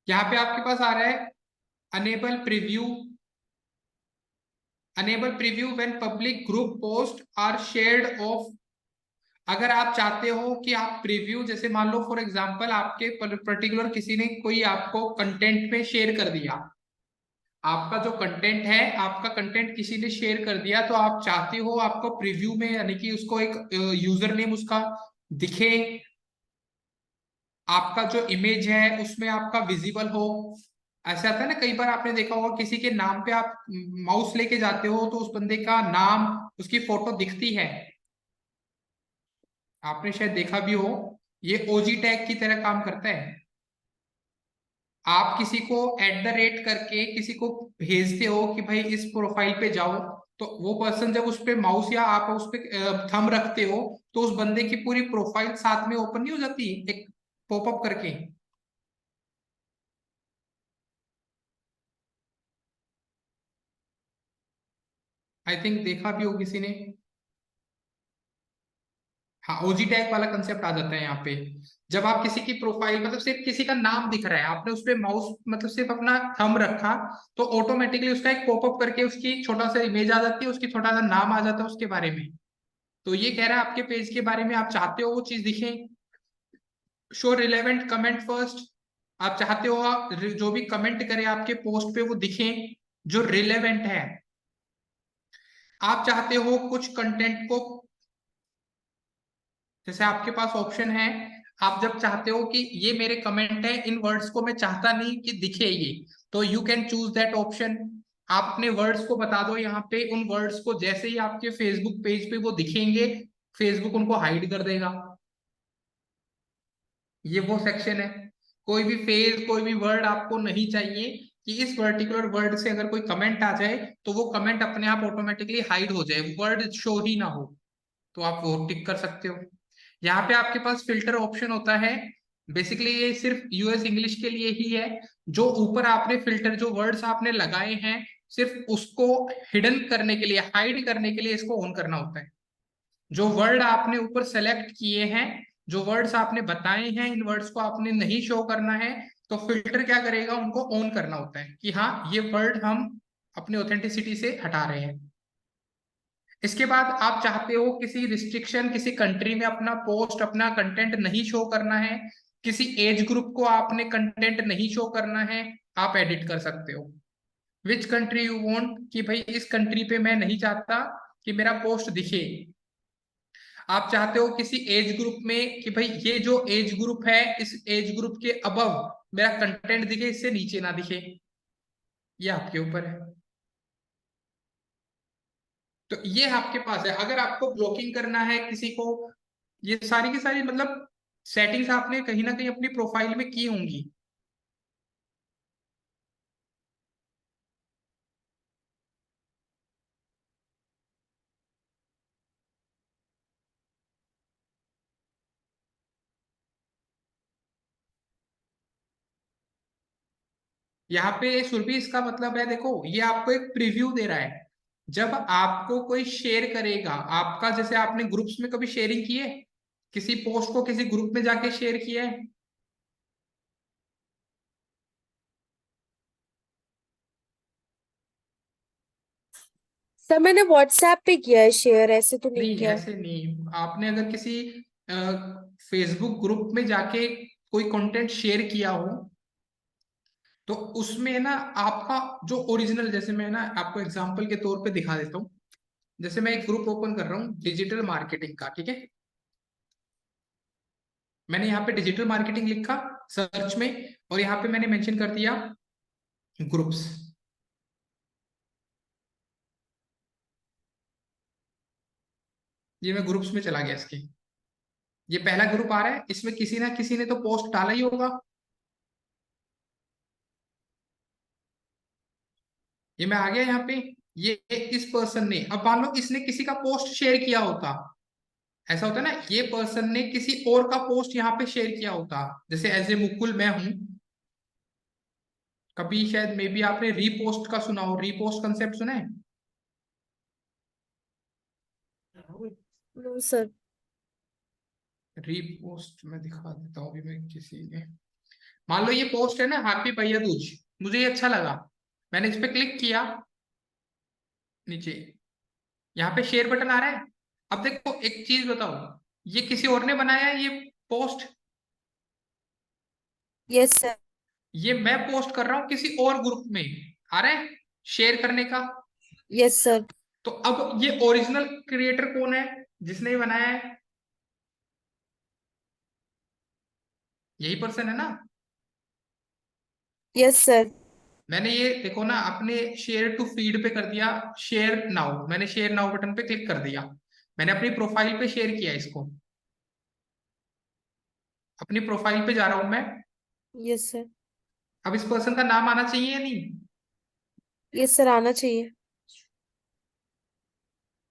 यहाँ पे आपके पास आ रहा है enable preview. Enable preview when public group post are shared off. अगर आप चाहते हो कि आप प्रीव्यू, जैसे मान लो फॉर एग्जांपल आपके पर्टिकुलर किसी ने कोई आपको कंटेंट पे शेयर कर दिया, आपका जो कंटेंट है, आपका कंटेंट किसी ने शेयर कर दिया, तो आप चाहते हो आपको प्रीव्यू में यानी कि उसको एक यूजर नेम उसका दिखे, आपका जो इमेज है उसमें आपका विजिबल हो. ऐसा आता है ना, कई बार आपने देखा होगा किसी के नाम पे आप माउस लेके जाते हो तो उस बंदे का नाम, उसकी फोटो दिखती है. आपने शायद देखा भी हो. ये ओजी टैग की तरह काम करता है. आप किसी को @ करके किसी को भेजते हो कि भाई इस प्रोफाइल पे जाओ, तो वो पर्सन जब उस पे माउस या आप उस पे थंब रखते हो तो उस बंदे की पूरी प्रोफाइल साथ में ओपन नहीं हो जाती एक पॉपअप करके? आई थिंक देखा भी हो किसी ने. हाँ, ओजी टैग वाला कंसेप्ट आ जाता है यहाँ पे. जब आप किसी की प्रोफाइल, मतलब सिर्फ किसी का नाम दिख रहा है, आपने उस पे माउस मतलब सिर्फ अपना थंब रखा, तो ऑटोमेटिकली उसका एक पॉपअप करके उसकी छोटा सा इमेज आ जाती है, उसकी छोटा सा नाम आ जाता है उसके बारे में. तो ये कह रहा है आपके पेज के बारे में आप चाहते हो वो चीज दिखे. Show relevant comment first. आप चाहते हो जो भी कमेंट करे आपके पोस्ट पे वो दिखे जो रिलेवेंट है. आप चाहते हो कुछ कंटेंट को, जैसे आपके पास ऑप्शन है, आप जब चाहते हो कि ये मेरे कमेंट है, इन वर्ड्स को मैं चाहता नहीं कि दिखे ये, तो you can choose that option. आप अपने वर्ड्स को बता दो यहाँ पे. उन वर्ड्स को जैसे ही आपके फेसबुक पेज पे वो दिखेंगे, फेसबुक उनको हाइड कर देगा. ये वो सेक्शन है. कोई भी फेज, कोई भी वर्ड आपको नहीं चाहिए कि इस पर्टिकुलर वर्ड से अगर कोई कमेंट आ जाए तो वो कमेंट अपने आप ऑटोमेटिकली हाइड हो जाए, वर्ड शो ही ना हो, तो आप वो टिक कर सकते हो. यहाँ पे आपके पास फिल्टर ऑप्शन होता है. बेसिकली ये सिर्फ यूएस इंग्लिश के लिए ही है. जो ऊपर आपने फिल्टर, जो वर्ड्स आपने लगाए हैं, सिर्फ उसको हिडन करने के लिए, हाइड करने के लिए इसको ऑन करना होता है. जो वर्ड आपने ऊपर सेलेक्ट किए हैं, जो वर्ड्स आपने बताए हैं, इन वर्ड्स को आपने नहीं शो करना है, तो फिल्टर क्या करेगा, उनको ऑन करना होता है कि हाँ ये वर्ड हम अपनी ऑथेंटिसिटी से हटा रहे हैं. इसके बाद आप चाहते हो किसी रिस्ट्रिक्शन, किसी कंट्री में अपना पोस्ट, अपना कंटेंट नहीं शो करना है, किसी एज ग्रुप को आपने कंटेंट नहीं शो करना है, आप एडिट कर सकते हो. विच कंट्री यू वांट, कि भाई इस कंट्री पे मैं नहीं चाहता कि मेरा पोस्ट दिखे. आप चाहते हो किसी एज ग्रुप में कि भाई ये जो एज ग्रुप है, इस एज ग्रुप के अबव मेरा कंटेंट दिखे, इससे नीचे ना दिखे. ये आपके ऊपर है. तो ये आपके पास है। अगर आपको ब्लॉकिंग करना है किसी को, ये सारी की सारी मतलब सेटिंग्स आपने कहीं ना कहीं अपनी प्रोफाइल में की होंगी। यहाँ पे सुरभि इसका मतलब है, देखो ये आपको एक प्रीव्यू दे रहा है। जब आपको कोई शेयर करेगा आपका, जैसे आपने ग्रुप्स में कभी शेयरिंग की है, किसी पोस्ट को किसी ग्रुप में जाके शेयर किया है? सर मैंने व्हाट्सएप पे किया है शेयर, ऐसे तो नहीं नहीं, किया। ऐसे नहीं। आपने अगर किसी फेसबुक ग्रुप में जाके कोई कंटेंट शेयर किया हो, तो उसमें ना आपका जो ओरिजिनल, जैसे मैं ना आपको एग्जांपल के तौर पे दिखा देता हूँ। जैसे मैं एक ग्रुप ओपन कर रहा हूँ डिजिटल मार्केटिंग का, ठीक है। मैंने यहाँ पे डिजिटल मार्केटिंग लिखा सर्च में, और यहाँ पे मैंने मेंशन कर दिया ग्रुप्स। ये मैं ग्रुप्स में चला गया इसके। ये पहला ग्रुप आ रहा है, इसमें किसी ना किसी ने तो पोस्ट डाला ही होगा। ये मैं आ गया यहाँ पे। ये इस पर्सन ने, अब मान लो इसने किसी का पोस्ट शेयर किया होता, ऐसा होता है ना, ये पर्सन ने किसी और का पोस्ट यहाँ पे शेयर किया होता। जैसे एज ए मुकुल मैं हूं, कभी शायद मे बी आपने रीपोस्ट का सुना हो, रीपोस्ट कंसेप्ट सुना है? No sir. रीपोस्ट मैं दिखा देता हूँ अभी। मैं किसी ने, मान लो ये पोस्ट है ना, हैप्पी भैया दूज, मुझे ये अच्छा लगा, मैंने इस पे क्लिक किया। नीचे यहाँ पे शेयर बटन आ रहा है। अब देखो एक चीज बताओ, ये किसी और ने बनाया है ये पोस्ट? Yes sir. ये मैं पोस्ट कर रहा हूँ किसी और ग्रुप में, आ रहा है शेयर करने का। Yes sir. तो अब ये ओरिजिनल क्रिएटर कौन है जिसने ये बनाया है? यही पर्सन है ना। Yes sir. मैंने ये देखो ना, अपने शेयर टू फीड पे कर दिया, शेयर नाउ, मैंने शेयर नाउ बटन पे क्लिक कर दिया, मैंने अपनी प्रोफाइल पे शेयर किया इसको। अपनी प्रोफाइल पे जा रहा हूं मैं। Yes sir. अब इस पर्सन का नाम आना चाहिए या नहीं? यस सर, आना चाहिए।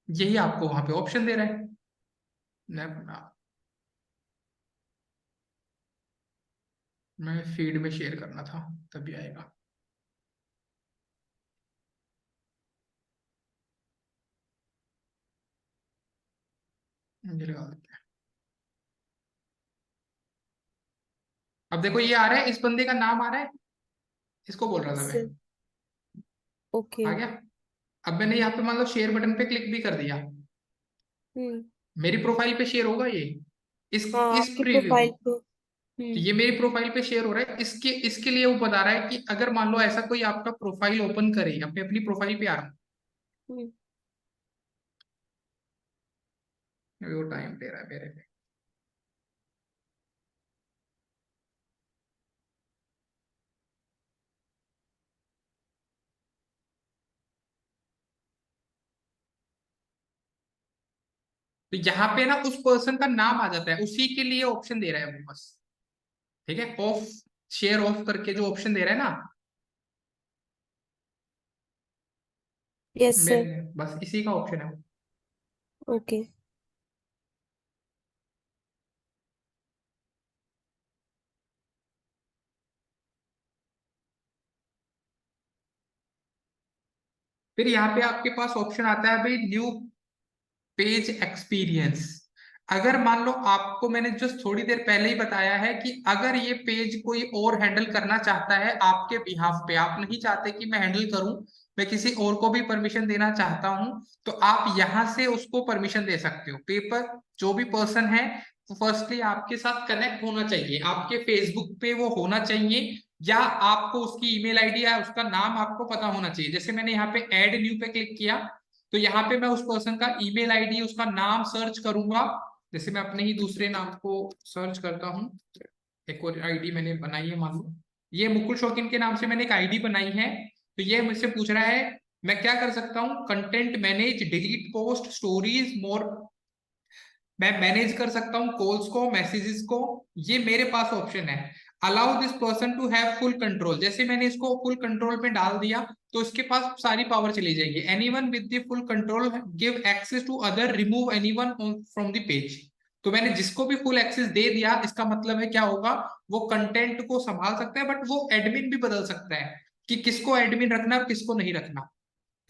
यही आपको वहां पे ऑप्शन दे रहा है। मैं फीड में शेयर करना था, तभी आएगा। ये लगा देते हैं। अब देखो ये आ रहा है, इस बंदे का नाम आ रहा है, इसको बोल रहा था मैं। Sir okay. आ गया। अब मैंने यहाँ पे मान लो शेयर बटन पे क्लिक भी कर दिया, हम्म। मेरी प्रोफाइल पे शेयर होगा ये, हाँ, इस आपकी प्रीव्यू। प्रोफाइल पे। तो ये मेरी प्रोफाइल पे शेयर हो रहा है। इसके इसके लिए वो बता रहा है कि अगर मान लो ऐसा कोई आपका प्रोफाइल ओपन करे, अपने अपनी प्रोफाइल पे आ रहा हूँ, हम्म। अभी वो टाइम ले रहा है मेरे पे। तो यहाँ पे ना उस पर्सन का नाम आ जाता है, उसी के लिए ऑप्शन दे रहा है वो बस। ठीक है, ऑफ, शेयर ऑफ करके जो ऑप्शन दे रहा है ना, यस सर। मेरे बस इसी का ऑप्शन है वो। ओके। फिर यहाँ पे आपके पास ऑप्शन आता है भाई, न्यू पेज एक्सपीरियंस। अगर मान लो आपको, मैंने जस्ट थोड़ी देर पहले ही बताया है कि अगर ये पेज कोई और हैंडल करना चाहता है आपके बिहाफ पे, आप नहीं चाहते कि मैं हैंडल करूं, मैं किसी और को भी परमिशन देना चाहता हूं, तो आप यहां से उसको परमिशन दे सकते हो। पेपर जो भी पर्सन है, तो फर्स्टली आपके साथ कनेक्ट होना चाहिए, आपके फेसबुक पे वो होना चाहिए, या आपको उसकी ईमेल आईडी या उसका नाम आपको पता होना चाहिए। जैसे मैंने यहाँ पे ऐड न्यू पे क्लिक किया, तो यहाँ पे मैं उस पर्सन का ईमेल आईडी, उसका नाम सर्च करूंगा। जैसे मैं अपने ही दूसरे नाम को सर्च करता हूँ, एक और आईडी मैंने बनाई है, मान लो ये मुकुल शौकीन के नाम से मैंने एक आईडी बनाई है। तो ये मुझसे पूछ रहा है मैं क्या कर सकता हूँ, content manage, delete post, stories, more, मैं मैनेज कर सकता हूँ कॉल्स को, मैसेजेस को। ये मेरे पास ऑप्शन है। Allow this person to have full control, जैसे मैंने इसको फुल कंट्रोल में डाल दिया तो इसके पास सारी पावर चली जाएगी। Anyone with the full control give access to other, remove anyone from the page. तो मैंने जिसको भी फुल एक्सेस दे दिया, इसका मतलब है क्या होगा, वो कंटेंट को संभाल सकता है, बट वो एडमिन भी बदल सकता है कि किसको एडमिन रखना और किसको नहीं रखना।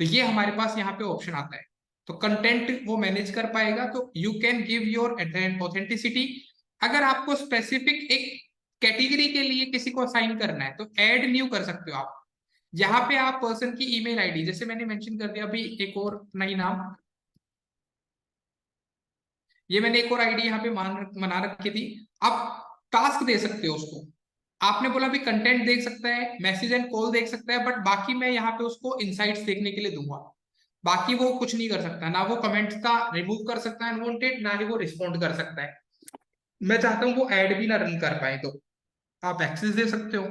तो ये हमारे पास यहाँ पे ऑप्शन आता है। तो कंटेंट वो मैनेज कर पाएगा। तो you can give your authenticity. अगर आपको स्पेसिफिक एक कैटेगरी के लिए किसी को असाइन करना है तो ऐड न्यू कर सकते हो आप। यहाँ पे आप पर्सन की ईमेल आईडी, जैसे मैंने मेंशन कर दिया अभी एक और नई नाम, ये मैंने एक और आईडी यहाँ पे बना रखी थी। आप टास्क दे सकते हो उसको। आपने बोला भी कंटेंट देख सकता है, मैसेज एंड कॉल देख सकता है, बट बाकी मैं यहाँ पे उसको इनसाइट्स देखने के लिए दूंगा। बाकी वो कुछ नहीं कर सकता, ना वो कमेंट्स का रिमूव कर सकता है अनवांटेड, ना ही वो रिस्पॉन्ड कर सकता है। मैं चाहता हूँ वो ऐड भी ना रन कर पाए, तो आप एक्सेस दे सकते हो।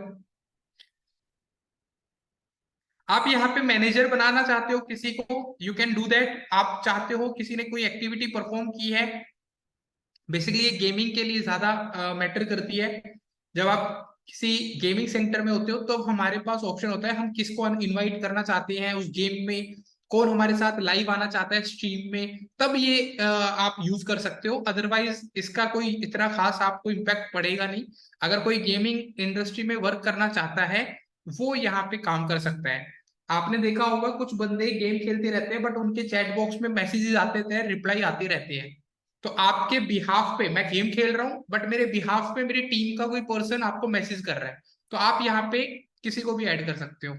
आप यहाँ पे मैनेजर बनाना चाहते हो किसी को, यू कैन डू दैट। आप चाहते हो किसी ने कोई एक्टिविटी परफॉर्म की है, बेसिकली ये गेमिंग के लिए ज्यादा मैटर करती है। जब आप किसी गेमिंग सेंटर में होते हो तो हमारे पास ऑप्शन होता है हम किसको इनवाइट करना चाहते हैं उस गेम में, कौन हमारे साथ लाइव आना चाहता है स्ट्रीम में, तब ये आप यूज कर सकते हो। अदरवाइज इसका कोई इतना खास आपको इम्पैक्ट पड़ेगा नहीं। अगर कोई गेमिंग इंडस्ट्री में वर्क करना चाहता है वो यहाँ पे काम कर सकता है। आपने देखा होगा कुछ बंदे गेम खेलते रहते हैं बट उनके चैट बॉक्स में मैसेजेस आते रहते हैं, रिप्लाई आते रहते हैं। तो आपके बिहाफ पे, मैं गेम खेल रहा हूँ बट मेरे बिहाफ पे मेरी टीम का कोई पर्सन आपको मैसेज कर रहा है, तो आप यहाँ पे किसी को भी ऐड कर सकते हो।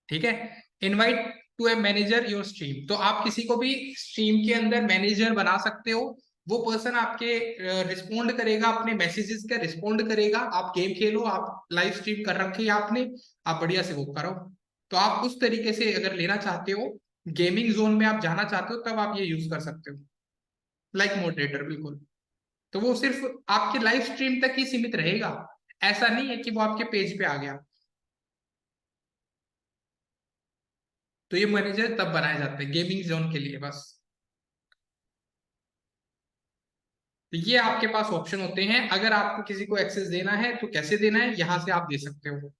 ठीक है, invite to a manager your stream, तो आप किसी को भी स्ट्रीम के अंदर मैनेजर बना सकते हो। वो पर्सन आपके रिस्पोंड करेगा, अपने मैसेजेस का रिस्पोंड करेगा। आप गेम खेलो, आप लाइव स्ट्रीम कर रखी है आपने, आप बढ़िया से वो करो। तो आप उस तरीके से अगर लेना चाहते हो, गेमिंग जोन में आप जाना चाहते हो, तब आप ये यूज कर सकते हो लाइक मॉडरेटर, बिल्कुल। तो वो सिर्फ आपके लाइव स्ट्रीम तक ही सीमित रहेगा, ऐसा नहीं है कि वो आपके पेज पे आ गया। तो ये मैनेजर तब बनाए जाते हैं गेमिंग जोन के लिए बस। तो ये आपके पास ऑप्शन होते हैं। अगर आपको किसी को एक्सेस देना है तो कैसे देना है, यहां से आप दे सकते हो।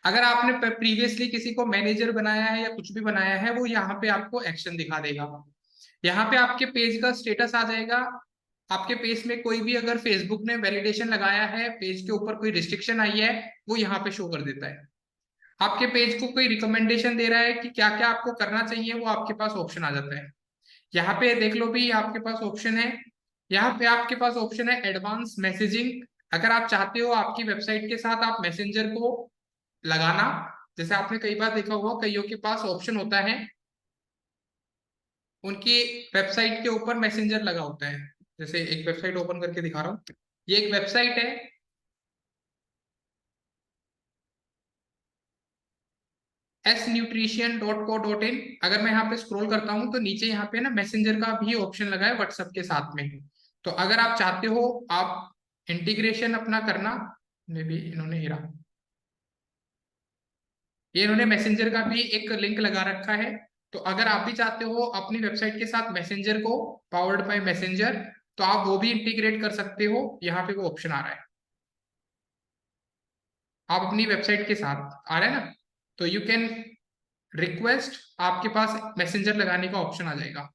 अगर आपने प्रीवियसली किसी को मैनेजर बनाया है या कुछ भी बनाया है, वो यहाँ पे आपको एक्शन दिखा देगा। यहाँ पे आपके पेज का स्टेटस आ जाएगा। आपके पेज में कोई भी अगर फेसबुक ने वैलिडेशन लगाया है, पेज के ऊपर कोई रिस्ट्रिक्शन आई है, वो यहाँ पे शो कर देता है। आपके पेज को कोई रिकमेंडेशन दे रहा है कि क्या क्या आपको करना चाहिए, वो आपके पास ऑप्शन आ जाता है। यहाँ पे देख लो भी, आपके पास ऑप्शन है। यहाँ पे आपके पास ऑप्शन है एडवांस मैसेजिंग। अगर आप चाहते हो आपकी वेबसाइट के साथ आप मैसेंजर को लगाना, जैसे आपने कई बार देखा होगा कईयों के पास ऑप्शन होता है, उनकी वेबसाइट के ऊपर मैसेंजर लगा होता है। जैसे एक वेबसाइट ओपन करके दिखा रहा हूँ, ये एक वेबसाइट है snutrition.co.in। अगर मैं यहाँ पे स्क्रॉल करता हूँ तो नीचे यहाँ पे ना मैसेंजर का भी ऑप्शन लगा है व्हाट्सएप के साथ में। तो अगर आप चाहते हो आप इंटीग्रेशन अपना करना, मे बी इन्होंने ही रहा, ये इन्होंने मैसेंजर का भी एक लिंक लगा रखा है। तो अगर आप भी चाहते हो अपनी वेबसाइट के साथ मैसेंजर को, पावर्ड बाय मैसेंजर, तो आप वो भी इंटीग्रेट कर सकते हो। यहाँ पे वो ऑप्शन आ रहा है, आप अपनी वेबसाइट के साथ आ रहा है ना, तो यू कैन रिक्वेस्ट, आपके पास मैसेंजर लगाने का ऑप्शन आ जाएगा।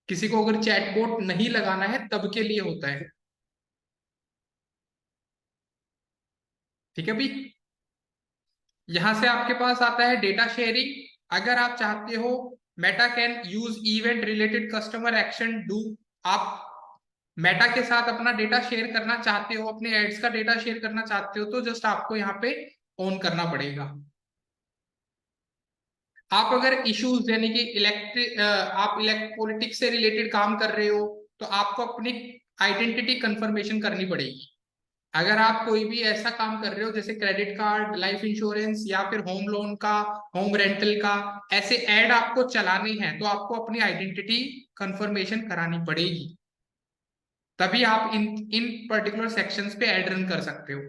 किसी को अगर चैटबॉट नहीं लगाना है तब के लिए होता है। ठीक है भी, यहां से आपके पास आता है डेटा शेयरिंग। अगर आप चाहते हो Meta can use event related customer action do, आप मेटा के साथ अपना डेटा शेयर करना चाहते हो, अपने एड्स का डेटा शेयर करना चाहते हो, तो जस्ट आपको यहाँ पे ऑन करना पड़ेगा। आप अगर इश्यूज यानी कि आप पॉलिटिक्स से रिलेटेड काम कर रहे हो तो आपको अपनी आइडेंटिटी कंफर्मेशन करनी पड़ेगी। अगर आप कोई भी ऐसा काम कर रहे हो जैसे क्रेडिट कार्ड, लाइफ इंश्योरेंस या फिर होम लोन का, होम रेंटल का, ऐसे ऐड आपको चलाने हैं तो आपको अपनी आइडेंटिटी कंफर्मेशन करानी पड़ेगी, तभी आप इन पर्टिकुलर सेक्शंस पे ऐड रन कर सकते हो।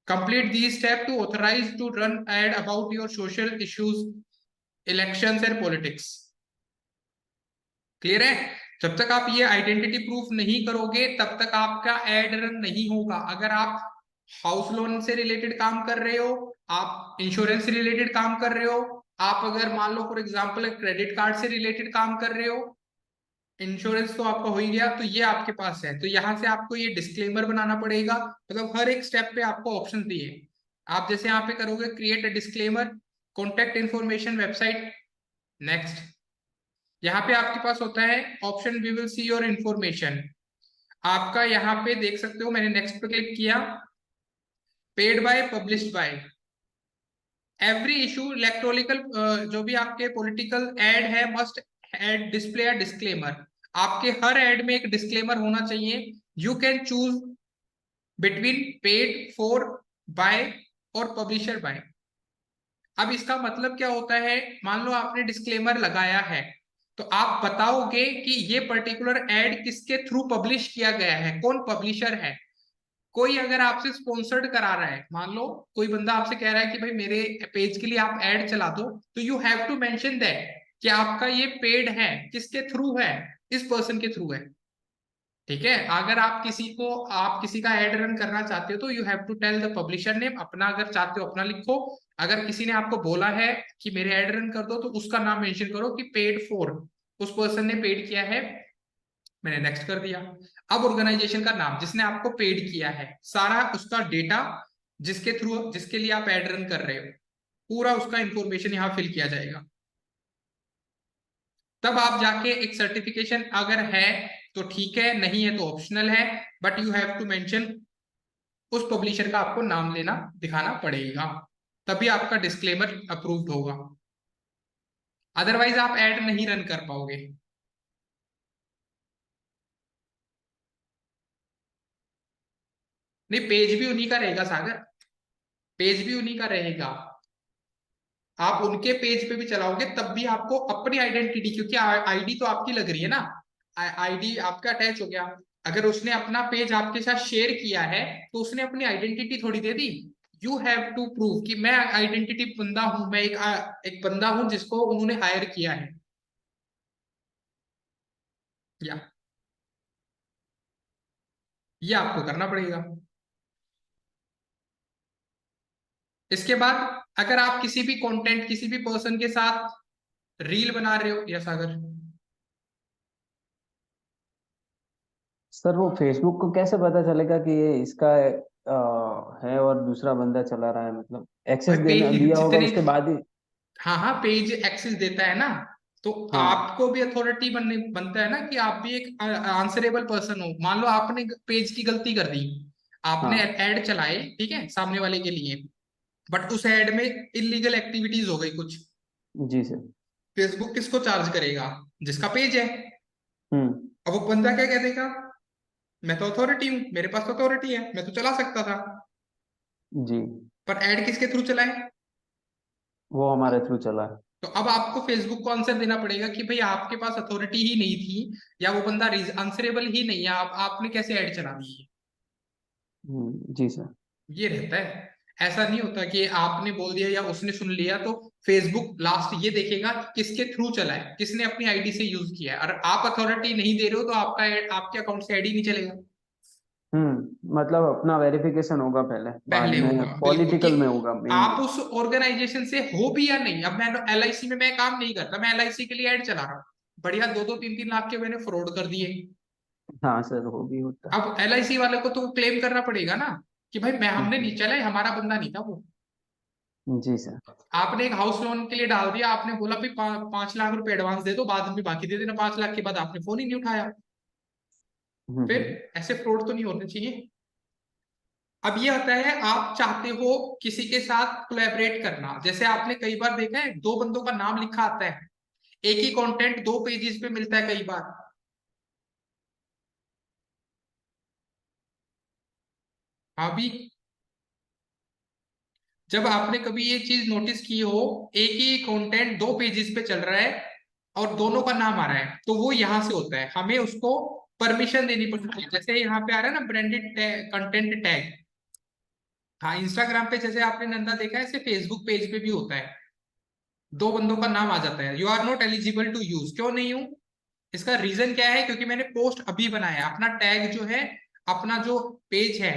Complete the step to authorise to run ad about your social issues elections and politics. Clear है? जब तक आप ये आइडेंटिटी प्रूफ नहीं करोगे तब तक आपका एड रन नहीं होगा। अगर आप हाउस लोन से रिलेटेड काम कर रहे हो, आप इंश्योरेंस से रिलेटेड काम कर रहे हो, आप अगर मान लो फॉर एग्जांपल क्रेडिट कार्ड से रिलेटेड काम कर रहे हो, इंश्योरेंस तो आपका हो ही गया, तो ये आपके पास है, तो यहां से आपको ये डिस्क्लेमर बनाना पड़ेगा। मतलब हर एक स्टेप पे आपको ऑप्शन दिए, आप जैसे यहाँ पे करोगे create a disclaimer, contact information, website, next. यहाँ पे आपके पास होता है option we will see your information. आपका यहाँ पे देख सकते हो, मैंने नेक्स्ट पे क्लिक किया, paid by, published by, every issue electronical, जो भी आपके पॉलिटिकल एड है must ad display a disclaimer. आपके हर एड में एक डिस्क्लेमर होना चाहिए। You can choose between paid for, by और पब्लिशर बाय। अब इसका मतलब क्या होता है, मान लो आपने डिस्क्लेमर लगाया है तो आप बताओगे कि ये पर्टिकुलर एड किसके थ्रू पब्लिश किया गया है, कौन पब्लिशर है। कोई अगर आपसे स्पॉन्सर्ड करा रहा है, मान लो कोई बंदा आपसे कह रहा है कि भाई मेरे पेज के लिए आप ऐड चला दो, तो you have to mention that कि आपका ये पेड है, किसके थ्रू है, इस पर्सन के थ्रू है। ठीक है? अगर आप किसी का एड रन करना चाहते हो तो you have to tell the publisher name, अपना अगर चाहते हो अपना लिखो। अगर किसी ने आपको बोला है कि मेरे एड रन कर दो तो उसका नाम मेंशन करो कि पेड फॉर, उस पर्सन ने पेड किया है, मैंने नेक्स्ट कर दिया। अब ऑर्गेनाइजेशन का नाम जिसने आपको पेड किया है, सारा उसका डेटा, जिसके लिए आप एड रन कर रहे हो, पूरा उसका इंफॉर्मेशन यहाँ फिल किया जाएगा। तब आप जाके एक सर्टिफिकेशन अगर है तो ठीक है, नहीं है तो ऑप्शनल है, but you have to mention, उस पब्लिशर का आपको नाम लेना दिखाना पड़ेगा, तभी आपका डिस्क्लेमर अप्रूव्ड होगा, अदरवाइज आप एड नहीं रन कर पाओगे। नहीं, पेज भी उन्हीं का रहेगा सागर, पेज भी उन्हीं का रहेगा। आप उनके पेज पे भी चलाओगे तब भी आपको अपनी आइडेंटिटी, क्योंकि आईडी तो आपकी लग रही है ना, आईडी आपका अटैच हो गया। अगर उसने अपना पेज आपके साथ शेयर किया है तो उसने अपनी आइडेंटिटी थोड़ी दे दी। यू हैव टू प्रूव कि मैं आइडेंटिटी बंदा हूं, मैं एक बंदा हूं जिसको उन्होंने हायर किया है। या ये आपको करना पड़ेगा। इसके बाद अगर आप किसी भी कंटेंट, किसी भी पर्सन के साथ रील बना रहे हो, या सागर सर वो फेसबुक को कैसे पता चलेगा कि ये इसका है और दूसरा बंदा चला रहा है, मतलब एक्सेस भाई देना पेज दिया होगा जितने, उसके बाद ही? हाँ हाँ, पेज एक्सेस देता है ना, तो हाँ आपको भी अथॉरिटी बनता है ना कि आप भी एक आंसरेबल पर्सन हो। मान लो आपने पेज की गलती कर दी, आपने हाँ ऐड चलाए, ठीक है, सामने वाले के लिए, बट उस ऐड में इलीगल एक्टिविटीज हो गई कुछ, जी सर। फेसबुक किसको चार्ज करेगा? जिसका पेज है। हम्म। अब वो बंदा क्या कह देगा, मैं तो अथॉरिटी हूँ, मेरे पास तो अथॉरिटी है, मैं तो चला सकता था, जी। पर ऐड किसके थ्रू चलाए? वो हमारे थ्रू चला है। तो अब आपको फेसबुक को आंसर देना पड़ेगा कि भाई आपके पास अथॉरिटी ही नहीं थी, या वो बंदा आंसरेबल ही नहीं है, आपने कैसे ऐड चला दी है। जी सर। ये रहता है। ऐसा नहीं होता कि आपने बोल दिया या उसने सुन लिया तो फेसबुक लास्ट ये देखेगा कि किसके थ्रू चला है, किसने अपनी आईडी से यूज किया है। और आप अथॉरिटी नहीं दे रहे हो तो आपके अकाउंट से ऐड ही नहीं चलेगा। मतलब अपना वेरिफिकेशन होगा पहले, बाद पहले होगा में बिल्कुल कि पॉलिटिकल में होगा आप मेनली। उस ऑर्गेनाइजेशन से हो भी या नहीं। अब मैं एलआईसी में मैं काम नहीं करता, मैं एलआईसी के लिए ऐड चला रहा हूँ, बढ़िया 2-2 3-3 लाख के मैंने फ्रॉड कर दिए। हाँ सर वो भी होता है। अब एलआईसी वाले को तो क्लेम करना पड़ेगा ना कि भाई हमने नहीं चला, हमारा बंदा नहीं था वो। जी सर। आपने एक हाउस लोन के लिए डाल दिया, आपने बोला भाई 5 लाख रुपए एडवांस दे दो, बाद में बाकी दे देना, 5 लाख के बाद आपने फोन ही नहीं उठाया। फिर ऐसे फ्रॉड तो नहीं होने चाहिए। अब ये आता है, आप चाहते हो किसी के साथ कोलैबोरेट करना, जैसे आपने कई बार देखा है 2 बंदों का नाम लिखा आता है, एक ही कंटेंट 2 पेजेस पे मिलता है कई बार। अभी जब आपने कभी ये चीज नोटिस की हो, एक ही कंटेंट 2 पेजेस पे चल रहा है और दोनों का नाम आ रहा है, तो वो यहां से होता है, हमें उसको परमिशन देनी पड़ती है। जैसे यहाँ पे आ रहा है ना ब्रांडेड कंटेंट टैग, हाँ, इंस्टाग्राम पे जैसे आपने नंदा देखा है, ऐसे फेसबुक पेज पे भी होता है। 2 बंदों का नाम आ जाता है, you are not eligible to use. क्यों नहीं हूं? इसका रीजन क्या है? क्योंकि मैंने पोस्ट अभी बनाया है। अपना टैग जो है, अपना जो पेज है,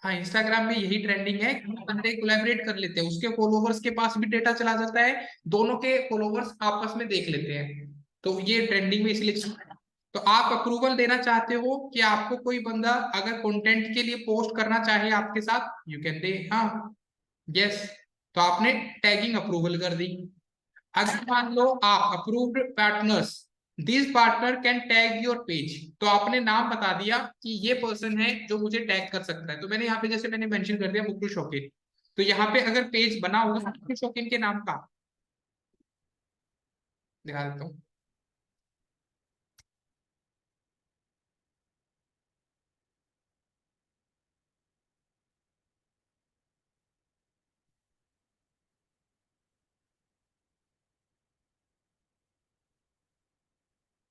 हाँ इंस्टाग्राम में यही ट्रेंडिंग है कि बंदे कोलैबोरेट कर लेते हैं, उसके फॉलोवर्स के पास भी डेटा चला जाता है, दोनों के फॉलोवर्स आपस में देख लेते हैं, तो ये ट्रेंडिंग में इसलिए चल रहा है। तो आप अप्रूवल देना चाहते हो कि आपको कोई बंदा अगर कंटेंट के लिए पोस्ट करना चाहे आपके साथ, यू कैन दे हाँ, यस, तो आपने टैगिंग अप्रूवल कर दी। अगर मान लो आप approved partners, this partner can tag your page, तो आपने नाम बता दिया कि ये पर्सन है जो मुझे टैग कर सकता है। तो मैंने यहाँ पे जैसे मैंने मेंशन कर दिया मुकुल शौकीन, तो यहाँ पे अगर पेज बना होगा मुकुल शौकीन के नाम का, दिखा देता हूँ।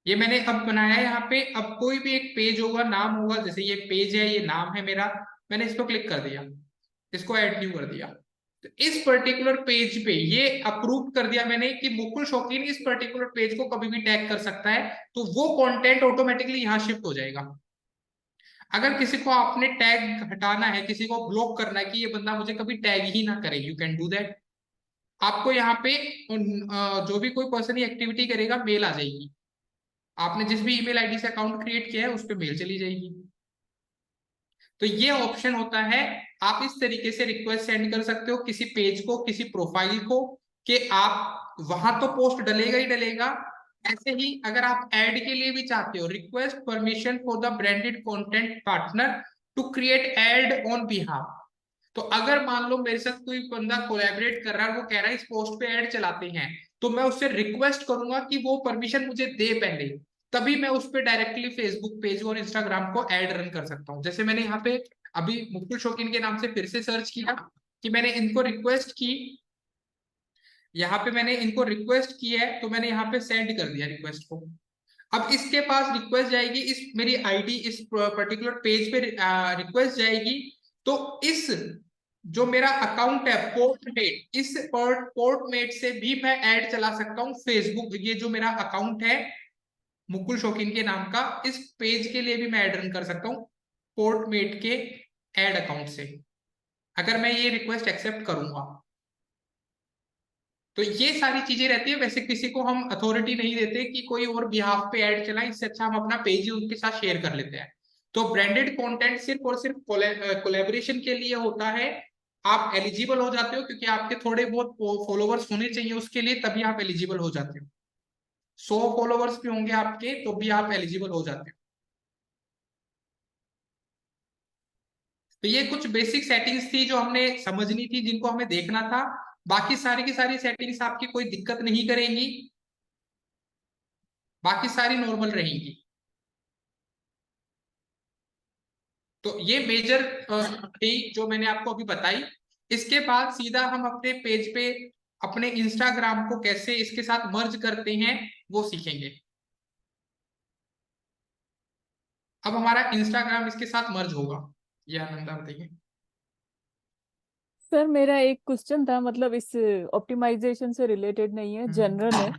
ये मैंने अब बनाया है यहाँ पे। अब कोई भी एक पेज होगा, नाम होगा, जैसे ये पेज है, ये नाम है मेरा, मैंने इस पर क्लिक कर दिया, इसको ऐड न्यू कर दिया, तो इस पर्टिकुलर पेज पे ये अप्रूव कर दिया मैंने कि मुकुल शौकीन इस पर्टिकुलर पेज को कभी भी टैग कर सकता है, तो वो कंटेंट ऑटोमेटिकली यहाँ शिफ्ट हो जाएगा। अगर किसी को आपने टैग हटाना है, किसी को ब्लॉक करना है कि ये बंदा मुझे कभी टैग ही ना करे, यू कैन डू दैट। आपको यहाँ पे जो भी कोई पर्सन ये एक्टिविटी करेगा, मेल आ जाएगी, आपने जिस भी ईमेल आईडी से अकाउंट क्रिएट किया है उस पर मेल चली जाएगी। तो ये ऑप्शन होता है, आप इस तरीके से रिक्वेस्ट सेंड कर सकते हो किसी पेज को, किसी प्रोफाइल को, कि आप वहां तो पोस्ट डलेगा ही डलेगा। ऐसे ही अगर आप ऐड के लिए भी चाहते हो, request permission for the branded content partner to create ad on behalf, तो अगर मान लो मेरे साथ कोई बंदा कोलैबोरेट कर रहा है, वो कह रहा है इस पोस्ट पे ऐड चलाते हैं, तो मैं उससे रिक्वेस्ट करूंगा कि वो परमिशन मुझे दे पहले, तभी मैं उस पर डायरेक्टली फेसबुक पेज और इंस्टाग्राम को ऐड रन कर सकता हूँ। जैसे मैंने यहाँ पे अभी मुकुल शौकीन के नाम से फिर से सर्च किया, कि मैंने इनको रिक्वेस्ट की, यहाँ पे मैंने इनको रिक्वेस्ट की है, तो मैंने यहाँ पे सेंड कर दिया रिक्वेस्ट को। अब इसके पास रिक्वेस्ट जाएगी, इस मेरी आईडी इस पर्टिकुलर पेज पे रिक्वेस्ट जाएगी, तो इस जो मेरा अकाउंट है पोर्टमेट, इस पोर्टमेट से भी मैं ऐड चला सकता हूँ फेसबुक, ये जो मेरा अकाउंट है मुकुल शौकीन के नाम का, इस पेज के लिए भी मैं ऐड रन कर सकता हूँ पोर्टमेट के ऐड अकाउंट से, अगर मैं ये रिक्वेस्ट एक्सेप्ट करूंगा। तो ये सारी चीजें रहती है। वैसे किसी को हम अथॉरिटी नहीं देते कि कोई और बिहाफ पे ऐड चलाए, इससे अच्छा हम अपना पेज ही उनके साथ शेयर कर लेते हैं। तो ब्रांडेड कंटेंट सिर्फ और सिर्फ कोलैबोरेशन के लिए होता है। आप एलिजिबल हो जाते हो क्योंकि आपके थोड़े बहुत फॉलोवर्स होने चाहिए उसके लिए, तभी आप एलिजिबल हो जाते हो। 100 फॉलोवर्स भी होंगे आपके तो भी आप एलिजिबल हो जाते हो। तो ये कुछ बेसिक सेटिंग्स थी जो हमने समझनी थी, जिनको हमें देखना था। बाकी सारी की सारी सेटिंग्स आपकी कोई दिक्कत नहीं करेंगी, बाकी सारी नॉर्मल रहेंगी। तो ये मेजर थी जो मैंने आपको अभी बताई। इसके बाद सीधा हम अपने पेज पे अपने इंस्टाग्राम को कैसे इसके साथ मर्ज करते हैं वो सीखेंगे। अब हमारा इंस्टाग्राम इसके साथ मर्ज होगा, ये आनंदा बताइए। सर मेरा एक क्वेश्चन था, मतलब इस ऑप्टिमाइजेशन से रिलेटेड नहीं है, जनरल है,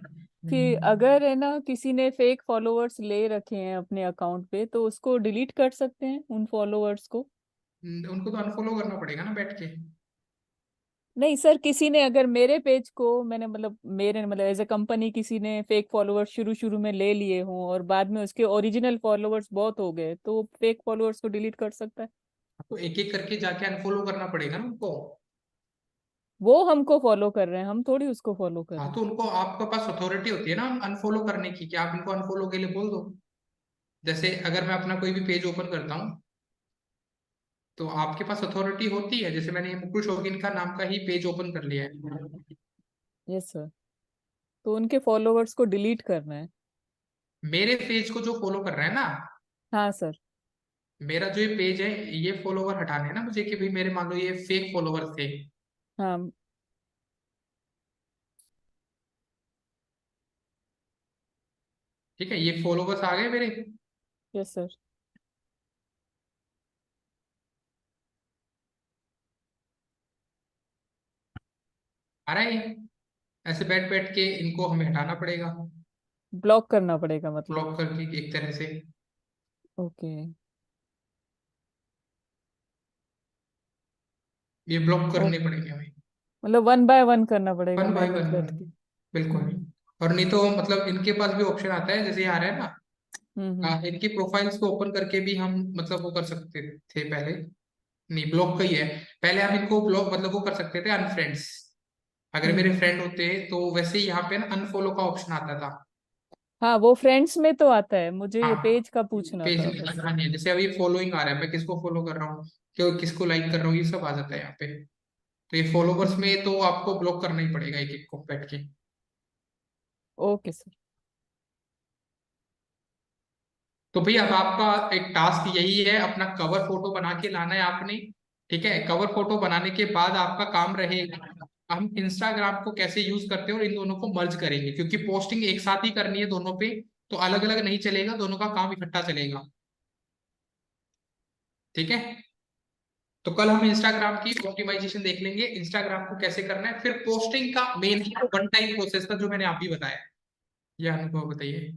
कि अगर है ना किसी ने फेक फॉलोअर्स ले रखे हैं अपने अकाउंट पे, तो उसको डिलीट कर सकते हैं उन फॉलोअर्स को? उनको तो अनफॉलो करना पड़ेगा ना बैठ के। नहीं सर, किसी ने अगर मेरे पेज को, मैंने मतलब मेरे मतलब एज ए कंपनी किसी ने फेक फॉलोअर्स शुरू शुरू में ले लिए हों और बाद में उसके ओरिजिनल फॉलोअर्स बहुत हो गए, तो फेक फॉलोअर्स को डिलीट कर सकता है? तो एक एक करके जाके अनफॉलो करना पड़ेगा ना उनको। वो हमको फॉलो कर रहे हैं, हम थोड़ी उसको फॉलो कर रहे हाँ हैं। तो उनको, आपके पास अथॉरिटी होती है ना अनफॉलो करने की, कि आप इनको अनफॉलो के लिए बोल दो। जैसे अगर मैं अपना कोई भी पेज ओपन करता हूँ तो आपके पास अथॉरिटी होती है, जैसे मैंने ये मुकुल शौकीन का नाम का ही पेज ओपन कर लिया है, यस सर, तो उनके फॉलोअर्स को डिलीट करना है। मेरे पेज को जो फॉलो कर रहा है ना, हाँ सर। मेरा जो ये पेज है, ये फॉलोवर हटाने हैं ना मुझे, कि भाई मेरे मान लो ये फेक फॉलोवर थे, हाँ। ठीक है, ये फॉलोवर्स आ गए मेरे। Yes sir. आ रहा है ये? ऐसे बैठ बैठ के इनको हमें हटाना पड़ेगा, ब्लॉक करना पड़ेगा मतलब। ब्लॉक करके एक तरह से। ओके। ये ब्लॉक ओ करने पड़ेंगे हमें, मतलब 1 बाय 1 करना पड़ेगा वन बाय वन, मैन्युअल करके। बिल्कुल। हम्म और नहीं तो मतलब इनके पास भी ऑप्शन आता है, जैसे ये आ रहा है ना, हम्म। इनकी प्रोफाइल्स को ओपन करके भी हम मतलब वो कर सकते थे पहले। नहीं, ब्लॉक का ही है। पहले हम इनको ब्लॉक मतलब वो कर सकते थे अनफ्रेंड्स, अगर मेरे हम्म। फ्रेंड होते तो वैसे ही यहाँ पे ना अनफॉलो का ऑप्शन आता था। हाँ वो फ्रेंड्स में तो आता है, मुझे ये हाँ, पेज का पूछना पेज था में बस। हाँ नहीं, जैसे अभी फॉलोइंग आ रहा है, मैं किसको फॉलो कर रहा हूँ, क्यों किसको लाइक कर रहा हूँ, ये सब आ जाता है यहाँ पे। तो ये फॉलोवर्स हम्म। में तो आपको ब्लॉक करना ही पड़ेगा एक एक को बैठ के। Okay sir. तो भैया अब आपका एक टास्क यही है, अपना कवर फोटो बना के लाना है आपने। ठीक है, कवर फोटो बनाने के बाद आपका काम रहेगा, हम इंस्टाग्राम को कैसे यूज करते हैं और इन दोनों को मर्ज करेंगे, क्योंकि पोस्टिंग एक साथ ही करनी है दोनों पे, तो अलग अलग नहीं चलेगा, दोनों का काम इकट्ठा चलेगा। ठीक है, तो कल हम इंस्टाग्राम की ऑप्टिमाइजेशन देख लेंगे, इंस्टाग्राम को कैसे करना है, फिर पोस्टिंग का मेन वन टाइम प्रोसेस था जो मैंने आप भी बताया। ये अनुभव बताइए।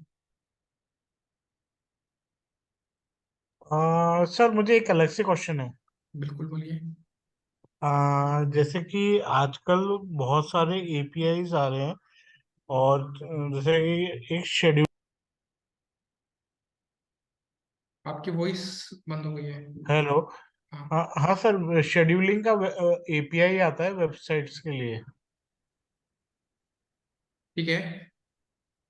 सर मुझे एक अलग से क्वेश्चन है। बिल्कुल बोलिए। जैसे कि आजकल बहुत सारे एपीआईज आ रहे हैं, और जैसे कि एक शेड्यूल। आपकी वॉइस बंद हो गई है। हेलो। हाँ। हाँ हाँ सर, शेड्यूलिंग का एपीआई आता है वेबसाइट्स के लिए, ठीक है,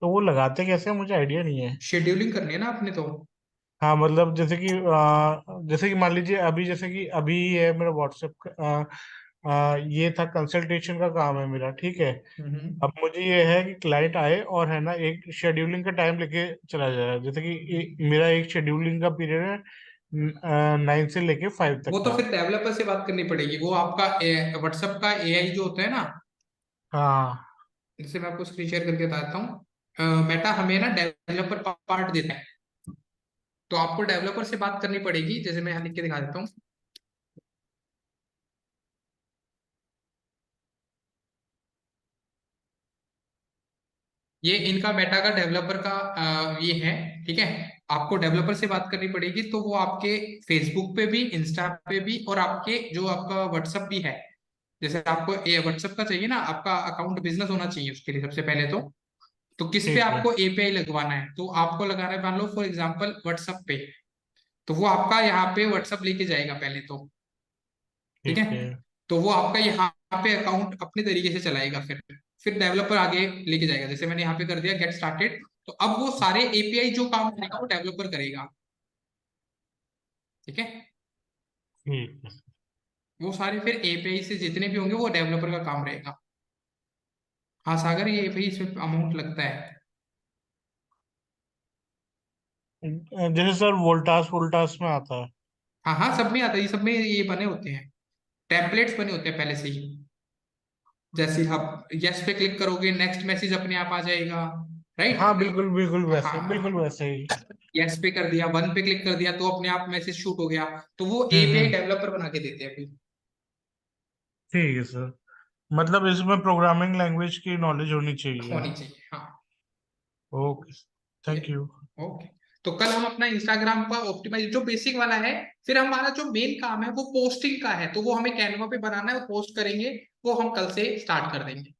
तो वो लगाते कैसे हैं, मुझे आइडिया नहीं है। शेड्यूलिंग करनी है ना आपने तो। हाँ मतलब जैसे कि मान लीजिए अभी, जैसे कि अभी है मेरा व्हाट्सएप, ये था कंसल्टेशन का काम है मेरा, ठीक है। अब मुझे ये है कि क्लाइंट आए और है ना एक शेड्यूलिंग का टाइम लेके चला जाए, जैसे कि मेरा एक शेड्यूलिंग का पीरियड है 9 से लेके 5 तक वो तो का। फिर डेवलपर से बात करनी पड़ेगी, वो आपका व्हाट्सएप का एआई जो होता है ना, हाँ जैसे मैं आपको स्क्रीन शेयर करके बताता हूँ, मेटा हमें ना डेवलपर पार्ट देता है, तो आपको डेवलपर से बात करनी पड़ेगी, जैसे मैं यहाँ लिख के दिखा देता हूँ। ये इनका मेटा का डेवलपर का ये है। ठीक है, आपको डेवलपर से बात करनी पड़ेगी, तो वो आपके फेसबुक पे भी, इंस्टा पे भी, और आपके जो आपका व्हाट्सएप भी है, जैसे आपको ये व्हाट्सएप का चाहिए ना, आपका अकाउंट बिजनेस होना चाहिए उसके लिए सबसे पहले तो किस पे ठीक है। आपको एपीआई लगवाना है, तो आपको लगाना है मान लो फॉर एग्जांपल व्हाट्सएप पे, तो वो आपका यहाँ पे व्हाट्सएप लेके जाएगा पहले तो। ठीक है, ठीक है। तो वो आपका यहाँ पे अकाउंट अपने तरीके से चलाएगा, फिर डेवलपर आगे लेके जाएगा, जैसे मैंने यहाँ पे कर दिया गेट स्टार्टेड, तो अब वो सारे एपीआई जो काम करेगा वो डेवलपर करेगा। ठीक है, ठीक है। वो सारे फिर एपीआई से जितने भी होंगे वो डेवलपर का काम रहेगा। हाँ सागर, ये एपीआई इसमें अमाउंट लगता है। जैसे सर वोल्टास वोल्टास में आता है। हाँ हाँ, सब में आता है, ये सब में ये बने होते हैं, टेम्पलेट्स बने होते हैं पहले से ही। जैसे आप यस पे क्लिक करोगे, नेक्स्ट मैसेज अपने आप आ जाएगा, राइट। हाँ बिल्कुल बिल्कुल वैसे, बिल्कुल हाँ, वैसे ही। यस पे कर दिया, वन पे क्लिक कर दिया, तो अपने आप मैसेज शूट हो गया, तो वो एपीआई हम्म। डेवलपर बना के देते हैं अभी। ठीक है सर, मतलब इसमें प्रोग्रामिंग लैंग्वेज की नॉलेज होनी चाहिए। होनी चाहिए, हाँ। ओके, ठीक थैंक है, यू। ओके। तो कल हम अपना इंस्टाग्राम का ऑप्टिमाइज जो बेसिक वाला है, फिर हमारा जो मेन काम है वो पोस्टिंग का है, तो वो हमें कैनवा पे बनाना है और पोस्ट करेंगे, वो हम कल से स्टार्ट कर देंगे।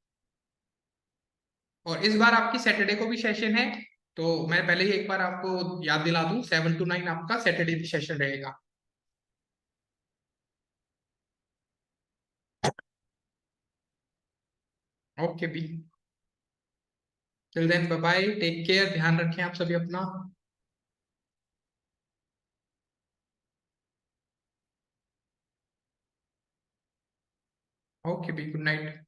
और इस बार आपकी सैटरडे को भी सेशन है, तो मैं पहले ही एक बार आपको याद दिला दूं, 7 to 9 आपका सैटरडे भी सेशन रहेगा। Okay be, till then bye bye, take care, ध्यान रखें आप सभी अपना। Okay be, good night.